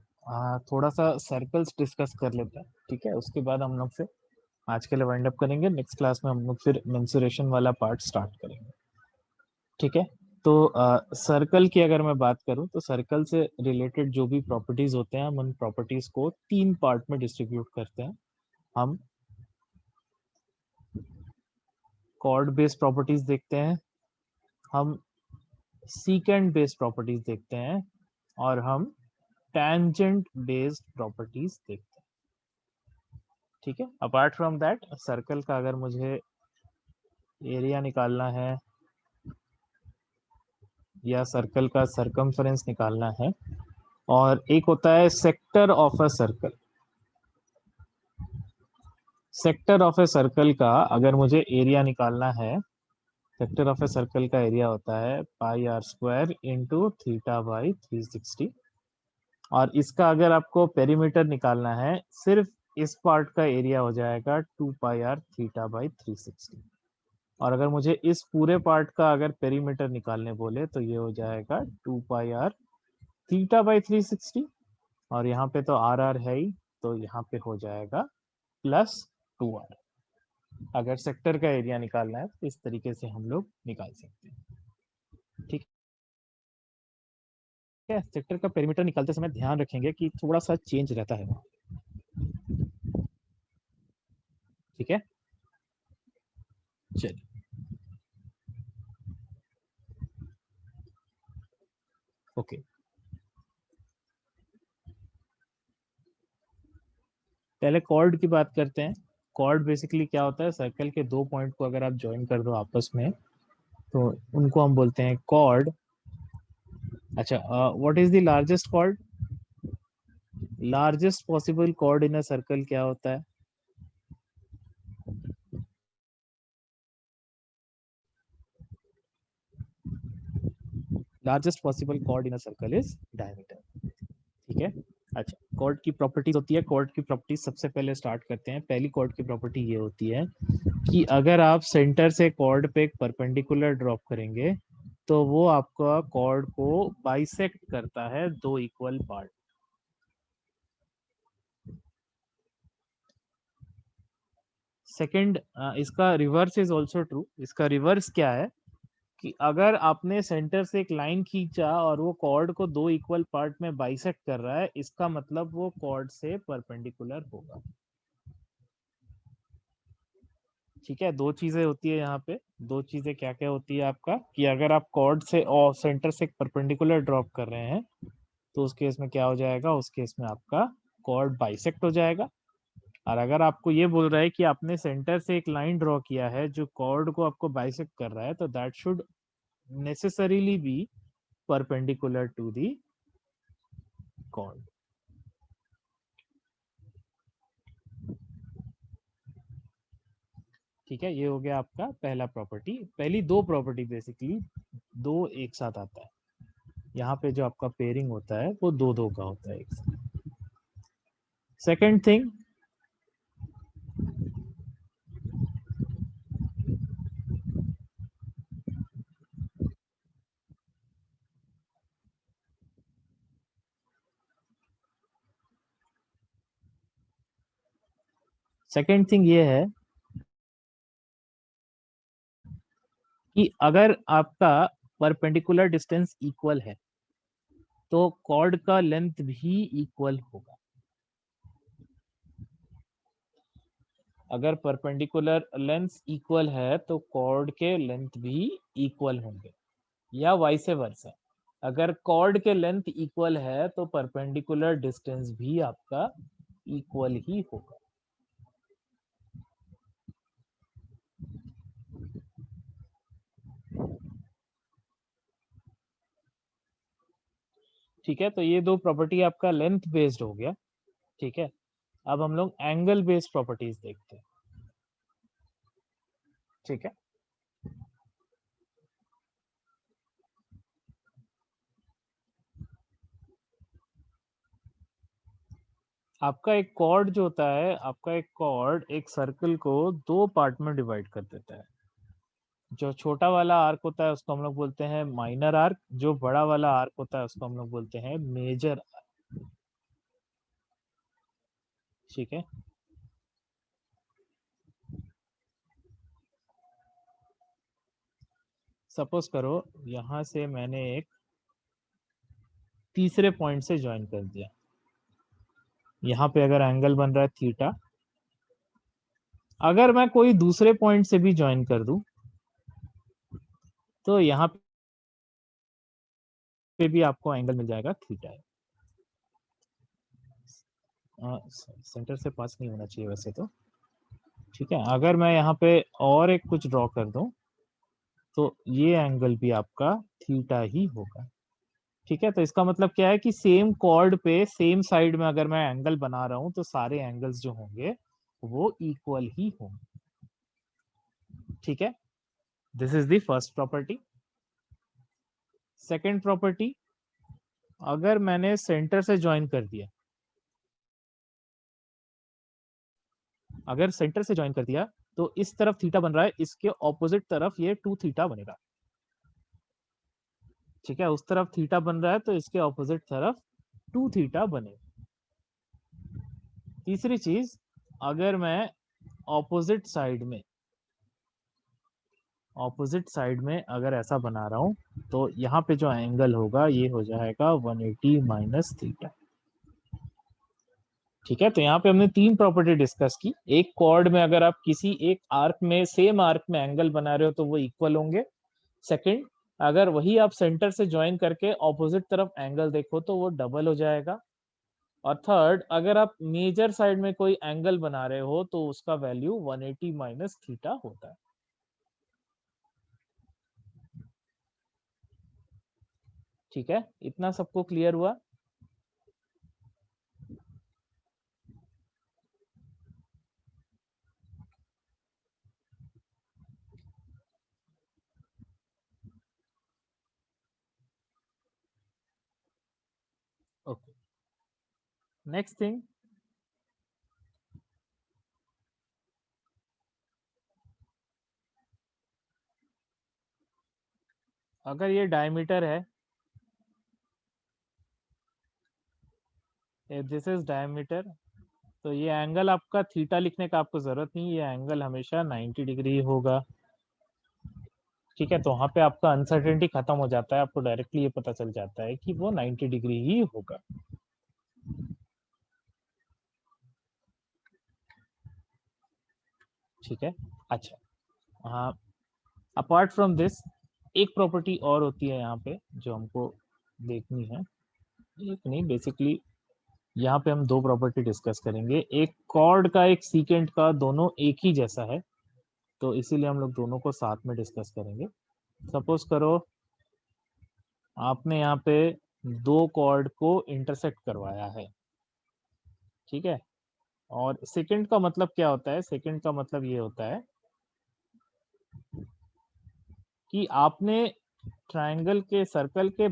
थोड़ा सा सर्कल्स डिस्कस कर लेते हैं। ठीक है, उसके बाद हम लोग फिर आज के लिए वाइंड अप करेंगे। नेक्स्ट क्लास में हम लोग फिर मेंसुरेशन वाला पार्ट स्टार्ट करेंगे। ठीक है, तो सर्कल की अगर मैं बात करूं तो सर्कल से रिलेटेड जो भी प्रॉपर्टीज होते हैं, हम उन प्रॉपर्टीज को 3 पार्ट में डिस्ट्रीब्यूट करते हैं। हम कॉर्ड बेस्ड प्रॉपर्टीज देखते हैं, हम सीकेंट बेस्ड प्रॉपर्टीज देखते हैं, और हम टेंजेंट बेस्ड प्रॉपर्टीज देखते हैं। ठीक है, अपार्ट फ्रॉम दैट सर्कल का अगर मुझे एरिया निकालना है या सर्कल का सरकमफेरेंस निकालना है, और एक होता है sector of a circle. Sector of a circle का अगर मुझे एरिया निकालना है, सेक्टर ऑफ ए सर्कल का एरिया होता है pi r square into theta by 360। और इसका अगर आपको पेरीमीटर निकालना है, सिर्फ इस पार्ट का एरिया हो जाएगा 2 पाई r थीटा बाई 360। और अगर मुझे इस पूरे पार्ट का अगर पेरीमीटर निकालने बोले तो ये हो जाएगा 2 पाई r थीटा बाई 360। और यहाँ पे तो आर आर है ही, तो यहाँ पे हो जाएगा +2r। अगर सेक्टर का एरिया निकालना है तो इस तरीके से हम लोग निकाल सकते हैं। ठीक है, सेक्टर का पेरीमीटर निकालते समय ध्यान रखेंगे कि थोड़ा सा चेंज रहता है वहाँ। ठीक है, चलिए ओके। पहले कॉर्ड की बात करते हैं। कॉर्ड बेसिकली क्या होता है, सर्कल के दो पॉइंट को अगर आप ज्वाइन कर दो आपस में तो उनको हम बोलते हैं कॉर्ड। अच्छा, what is the largest chord? Largest possible chord in a circle क्या होता है? Largest possible chord in a circle is diameter. ठीक है। अच्छा, कॉर्ड की प्रॉपर्टीज होती है। कॉर्ड की प्रॉपर्टीज सबसे पहले स्टार्ट करते हैं। पहली कॉर्ड की प्रॉपर्टी ये होती है कि अगर आप सेंटर से कॉर्ड पे एक परपेंडिकुलर ड्रॉप करेंगे तो वो आपका कॉर्ड को बाइसेक्ट करता है दो इक्वल पार्ट। सेकंड, इसका रिवर्स इज ऑल्सो ट्रू। इसका रिवर्स क्या है कि अगर आपने सेंटर से एक लाइन खींचा और वो कॉर्ड को दो इक्वल पार्ट में बाइसेक्ट कर रहा है, इसका मतलब वो कॉर्ड से परपेंडिकुलर होगा। ठीक है, दो चीजें होती है यहाँ पे। दो चीजें क्या क्या होती है आपका, कि अगर आप कॉर्ड से और सेंटर से एक परपेंडिकुलर ड्रॉप कर रहे हैं तो उस केस में क्या हो जाएगा, उस केस में आपका कॉर्ड बाइसेक्ट हो जाएगा। और अगर आपको ये बोल रहा है कि आपने सेंटर से एक लाइन ड्रॉ किया है जो कॉर्ड को आपको बाइसेक्ट कर रहा है, तो that should necessarily be perpendicular to the chord. ठीक है, ये हो गया आपका पहला प्रॉपर्टी। पहली दो प्रॉपर्टी बेसिकली दो एक साथ आता है। यहाँ पे जो आपका पेयरिंग होता है वो दो दो का होता है एक साथ। सेकेंड थिंग, सेकेंड थिंग ये है कि अगर आपका परपेंडिकुलर डिस्टेंस इक्वल है तो कॉर्ड का लेंथ भी इक्वल होगा। अगर परपेंडिकुलर लेंथ इक्वल है तो कॉर्ड के लेंथ भी इक्वल होंगे, या वाइस वर्सा। अगर कॉर्ड के लेंथ इक्वल है तो परपेंडिकुलर डिस्टेंस भी आपका इक्वल ही होगा। ठीक है, तो ये दो प्रॉपर्टी आपका लेंथ बेस्ड हो गया। ठीक है, अब हम लोग एंगल बेस्ड प्रॉपर्टीज देखते हैं। ठीक है, आपका एक कॉर्ड जो होता है, आपका एक कॉर्ड एक सर्कल को दो पार्ट में डिवाइड कर देता है। जो छोटा वाला आर्क होता है उसको हम लोग बोलते हैं माइनर आर्क, जो बड़ा वाला आर्क होता है उसको हम लोग बोलते हैं मेजर आर्क। ठीक है, सपोज करो यहां से मैंने एक तीसरे पॉइंट से ज्वाइन कर दिया। यहाँ पे अगर एंगल बन रहा है थीटा, अगर मैं कोई दूसरे पॉइंट से भी ज्वाइन कर दूं तो यहाँ पे भी आपको एंगल मिल जाएगा थीटा। सेंटर से पास नहीं होना चाहिए वैसे तो। ठीक है, अगर मैं यहाँ पे और एक कुछ ड्रॉ कर दूं तो ये एंगल भी आपका थीटा ही होगा। ठीक है, तो इसका मतलब क्या है कि सेम कॉर्ड पे सेम साइड में अगर मैं एंगल बना रहा हूं तो सारे एंगल्स जो होंगे वो इक्वल ही होंगे। ठीक है, this is the first property. Second property, अगर मैंने सेंटर से ज्वाइन कर दिया, अगर सेंटर से ज्वाइन कर दिया तो इस तरफ थीटा बन रहा है, इसके ऑपोजिट तरफ ये 2 थीटा बनेगा। ठीक है, उस तरफ थीटा बन रहा है तो इसके ऑपोजिट तरफ 2 थीटा बनेगा। तीसरी चीज, अगर मैं ऑपोजिट साइड में अगर ऐसा बना रहा हूं तो यहाँ पे जो एंगल होगा ये हो जाएगा 180 माइनस थीटा। ठीक है, तो यहाँ पे हमने 3 प्रॉपर्टी डिस्कस की। एक कॉर्ड में अगर आप किसी एक आर्क में, सेम आर्क में एंगल बना रहे हो तो वो इक्वल होंगे। सेकंड, अगर वही आप सेंटर से ज्वाइन करके ऑपोजिट तरफ एंगल देखो तो वो डबल हो जाएगा। और थर्ड, अगर आप मेजर साइड में कोई एंगल बना रहे हो तो उसका वैल्यू 180 माइनस थीटा होता है। ठीक है, इतना सबको क्लियर हुआ? ओके, नेक्स्ट थिंग, अगर ये डायमीटर है, दिस इज डायमीटर, तो ये एंगल आपका थीटा लिखने का आपको जरूरत नहीं, ये एंगल हमेशा 90 डिग्री होगा। ठीक है, तो वहां पे आपका अनसर्टेनिटी खत्म हो जाता है, आपको डायरेक्टली ये पता चल जाता है कि वो 90 डिग्री ही होगा। ठीक है, अच्छा, हाँ, अपार्ट फ्रॉम दिस एक प्रॉपर्टी और होती है यहाँ पे जो हमको देखनी है। एक नहीं, बेसिकली यहाँ पे हम 2 प्रॉपर्टी डिस्कस करेंगे। एक कॉर्ड का, एक सीकेंट का, दोनों एक ही जैसा है, तो इसीलिए हम लोग दोनों को साथ में डिस्कस करेंगे। सपोज करो आपने यहाँ पे 2 कॉर्ड को इंटरसेक्ट करवाया है। ठीक है, और सेकंड का मतलब क्या होता है? सेकंड का मतलब ये होता है कि आपने ट्रायंगल के, सर्कल के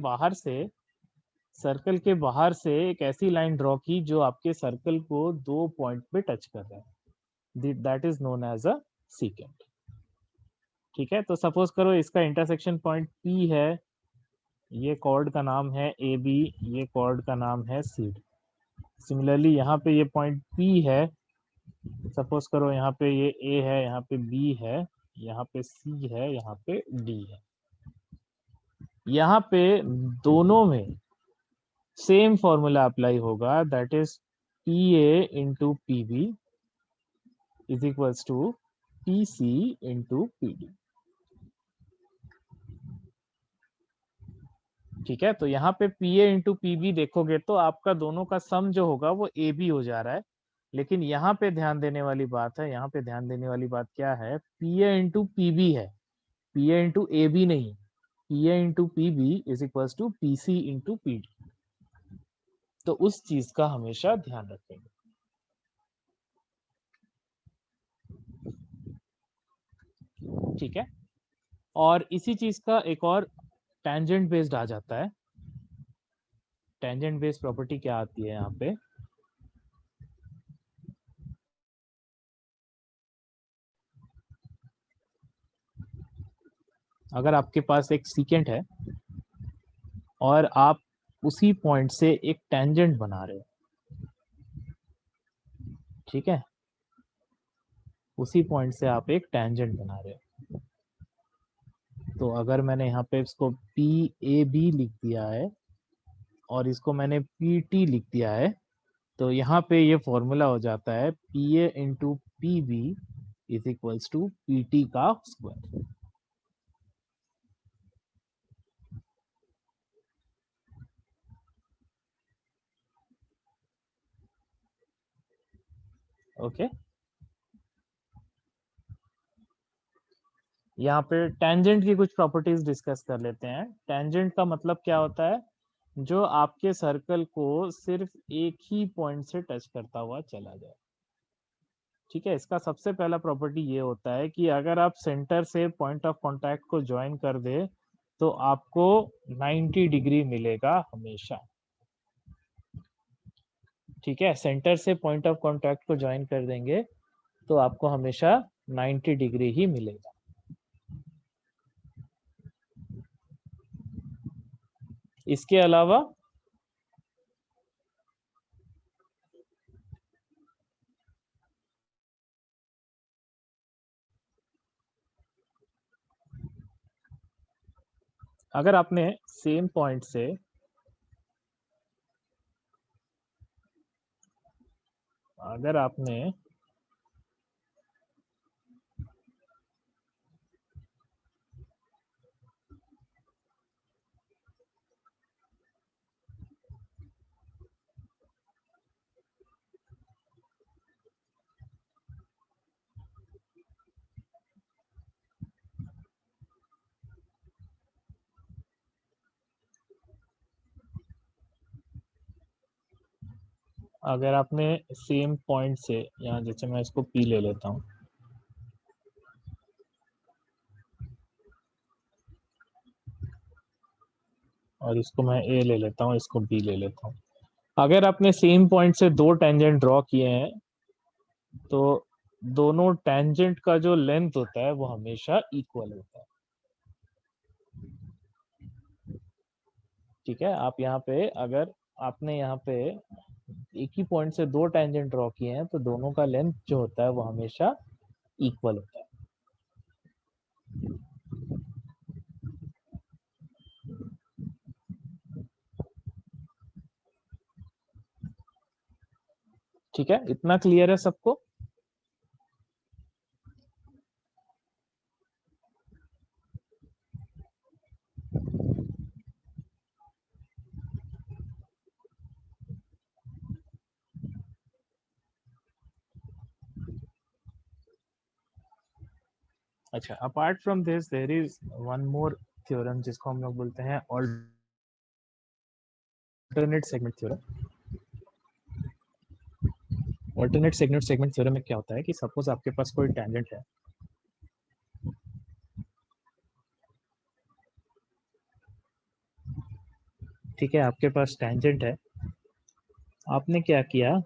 बाहर से एक ऐसी लाइन ड्रॉ की जो आपके सर्कल को 2 पॉइंट पे टच कर रहा है, that is known as a secant. ठीक है, तो सपोज करो इसका इंटरसेक्शन पॉइंट P है, ये कॉर्ड का नाम है AB, ये कॉर्ड का नाम है CD। सिमिलरली यहाँ पे ये पॉइंट P है, सपोज करो यहाँ पे ये A है, यहाँ पे B है, यहाँ पे C है, यहाँ पे D है। यहाँ पे दोनों में सेम फॉर्मूला अप्लाई होगा, that is PA into PB is equals to PC into PD। ठीक है, तो यहाँ पे PA इंटू PB देखोगे तो आपका दोनों का सम जो होगा वो AB हो जा रहा है। लेकिन यहाँ पे ध्यान देने वाली बात है, यहाँ पे ध्यान देने वाली बात क्या है? PA इंटू PB है, PA इंटू AB नहीं। PA into PB is equals to PC into PD। तो उस चीज का हमेशा ध्यान रखेंगे। ठीक है, और इसी चीज का एक और टेंजेंट बेस्ड आ जाता है। टेंजेंट बेस्ड प्रॉपर्टी क्या आती है यहाँ पे? अगर आपके पास एक सीकेंट है और आप उसी पॉइंट से एक टेंजेंट बना रहे हो, ठीक है, उसी पॉइंट से आप एक टेंजेंट बना रहे हो, तो अगर मैंने यहाँ पे इसको PAB लिख दिया है और इसको मैंने PT लिख दिया है, तो यहाँ पे ये फॉर्मूला हो जाता है PA into PB is equals to PT का स्क्वायर। ओके, यहाँ पे टेंजेंट की कुछ प्रॉपर्टीज डिस्कस कर लेते हैं। टेंजेंट का मतलब क्या होता है? जो आपके सर्कल को सिर्फ एक ही पॉइंट से टच करता हुआ चला जाए। ठीक है, इसका सबसे पहला प्रॉपर्टी ये होता है कि अगर आप सेंटर से पॉइंट ऑफ कांटेक्ट को ज्वाइन कर दे तो आपको 90 डिग्री मिलेगा हमेशा। ठीक है, सेंटर से पॉइंट ऑफ कांटेक्ट को ज्वाइन कर देंगे तो आपको हमेशा 90 डिग्री ही मिलेगा। इसके अलावा अगर आपने सेम पॉइंट से अगर आपने अगर आपने सेम पॉइंट से यहाँ, जैसे मैं इसको P ले लेता हूँ और इसको मैं A ले लेता हूँ, इसको B ले लेता हूँ। अगर आपने सेम पॉइंट से दो टेंजेंट ड्रॉ किए हैं तो दोनों टेंजेंट का जो लेंथ होता है वो हमेशा इक्वल होता है। ठीक है, आप यहाँ पे अगर आपने यहाँ पे एक ही पॉइंट से दो टेंजेंट ड्रॉ किए हैं तो दोनों का लेंथ जो होता है वो हमेशा इक्वल होता है। ठीक है, इतना क्लियर है सबको? अच्छा, apart from this there is one more theorem जिसको हम लोग बोलते हैं alternate segment theorem. Alternate segment theorem में क्या होता है कि सपोज आपके पास कोई टेंजेंट है, ठीक है, आपके पास टेंजेंट है, आपने क्या किया,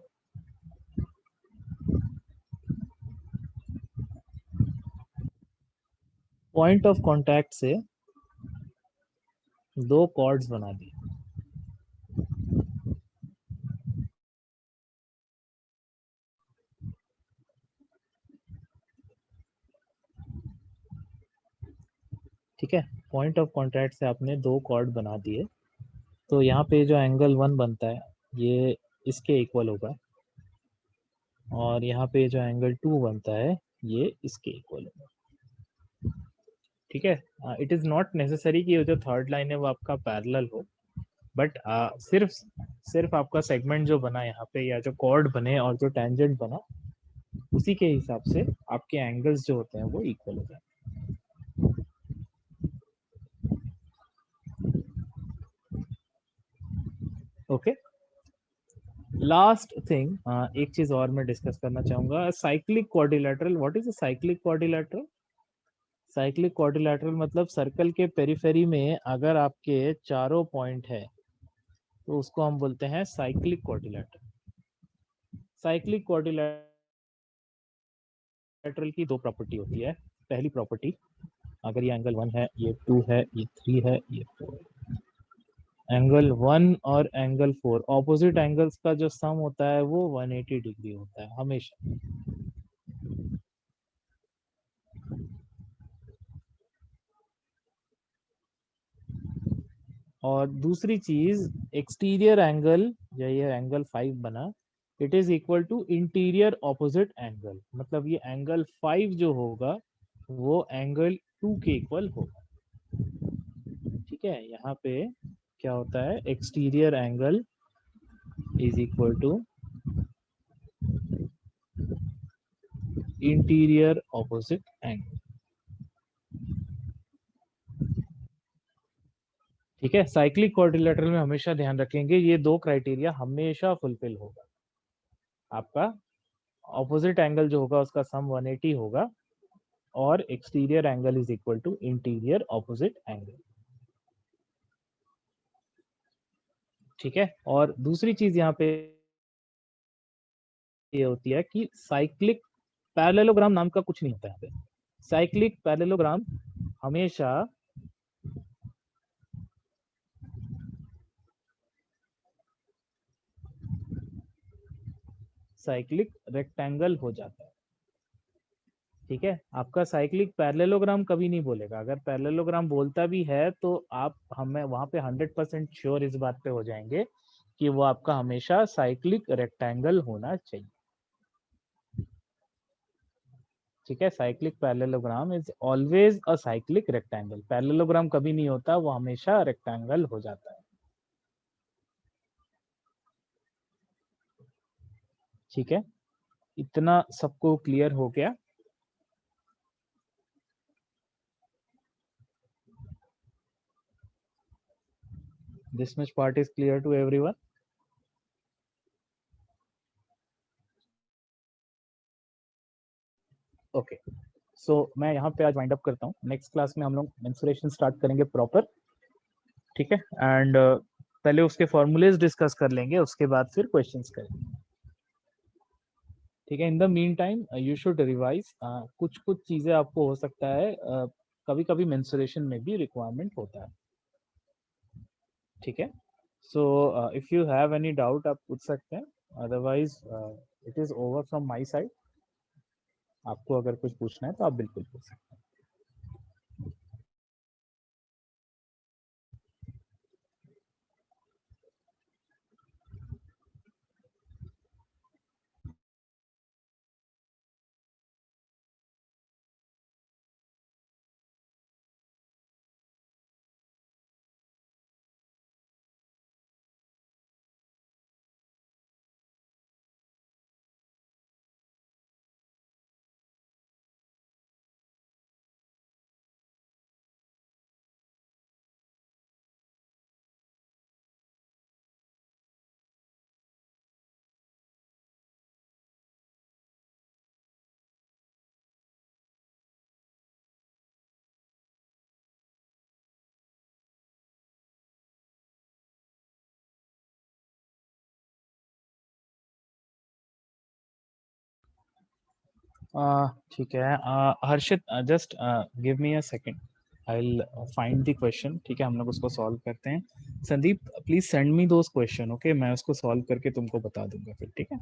पॉइंट ऑफ कांटेक्ट से दो कॉर्ड्स बना दिए। ठीक है, पॉइंट ऑफ कांटेक्ट से आपने दो कॉर्ड बना दिए, तो यहाँ पे जो एंगल 1 बनता है ये इसके इक्वल होगा और यहाँ पे जो एंगल 2 बनता है ये इसके इक्वल होगा। ठीक है, इट इज नॉट नेसेसरी कि ये जो थर्ड लाइन है वो आपका पैरेलल हो, बट सिर्फ सिर्फ आपका सेगमेंट जो बना यहाँ पे या जो कॉर्ड बने और जो टेंजेंट बना उसी के हिसाब से आपके एंगल्स जो होते हैं वो इक्वल हो जाए। ओके, लास्ट थिंग एक चीज और मैं डिस्कस करना चाहूंगा, cyclic quadrilateral. What is a cyclic quadrilateral? Cyclic quadrilateral मतलब सर्कल के पेरिफेरी में अगर आपके चारों पॉइंट है तो उसको हम बोलते हैं साइक्लिक क्वाड्रिलेटरल। साइक्लिक क्वाड्रिलेटरल की दो प्रॉपर्टी होती है। पहली प्रॉपर्टी, अगर ये एंगल 1 है, ये 2 है, ये 3 है, ये 4 है, एंगल 1 और एंगल 4 ऑपोजिट एंगल्स का जो सम होता है वो 180 डिग्री होता है हमेशा। और दूसरी चीज, एक्सटीरियर एंगल, ये एंगल 5 बना, it is equal to interior opposite angle, मतलब ये एंगल 5 जो होगा वो एंगल 2 के इक्वल होगा। ठीक है, यहाँ पे क्या होता है, exterior angle is equal to interior opposite angle. ठीक है, साइक्लिक क्वाड्रिलेटरल में हमेशा ध्यान रखेंगे ये दो क्राइटेरिया हमेशा फुलफिल होगा। आपका ऑपोजिट एंगल जो होगा उसका सम 180 होगा और exterior angle is equal to interior opposite angle. ठीक है, और दूसरी चीज यहाँ पे ये होती है कि साइक्लिक पैरेललोग्राम नाम का कुछ नहीं होता है यहाँ पे। साइक्लिक पैरेललोग्राम हमेशा साइक्लिक रेक्टेंगल हो जाता है। ठीक है, आपका साइक्लिक पैरेललोग्राम कभी नहीं बोलेगा। अगर पैरेललोग्राम बोलता भी है तो आप हमें वहां पे 100% श्योर इस बात पे हो जाएंगे कि वो आपका हमेशा साइक्लिक रेक्टेंगल होना चाहिए। ठीक है, cyclic parallelogram is always a cyclic rectangle. Parallelogram कभी नहीं होता, वो हमेशा रेक्टेंगल हो जाता है। ठीक है, इतना सबको क्लियर हो गया? This much part is clear to everyone? Okay, so मैं यहाँ पे आज वाइंड अप करता हूँ। नेक्स्ट क्लास में हम लोग मेंसुरेशन स्टार्ट करेंगे प्रॉपर। ठीक है, एंड पहले उसके फॉर्मूलेज डिस्कस कर लेंगे, उसके बाद फिर क्वेश्चंस करेंगे। ठीक है, in the mean time you should revise. कुछ कुछ चीजें आपको हो सकता है कभी कभी मेंसुरेशन में भी रिक्वायरमेंट होता है। ठीक है, so if you have any doubt आप पूछ सकते हैं, otherwise it is over from my side. आपको अगर कुछ पूछना है तो आप बिल्कुल पूछ सकते हैं। ठीक है, Harshit just give me a second, I will find the question. ठीक है, हम लोग उसको सॉल्व करते हैं। Sandeep please send me those question, okay? मैं उसको सॉल्व करके तुमको बता दूंगा फिर। ठीक है।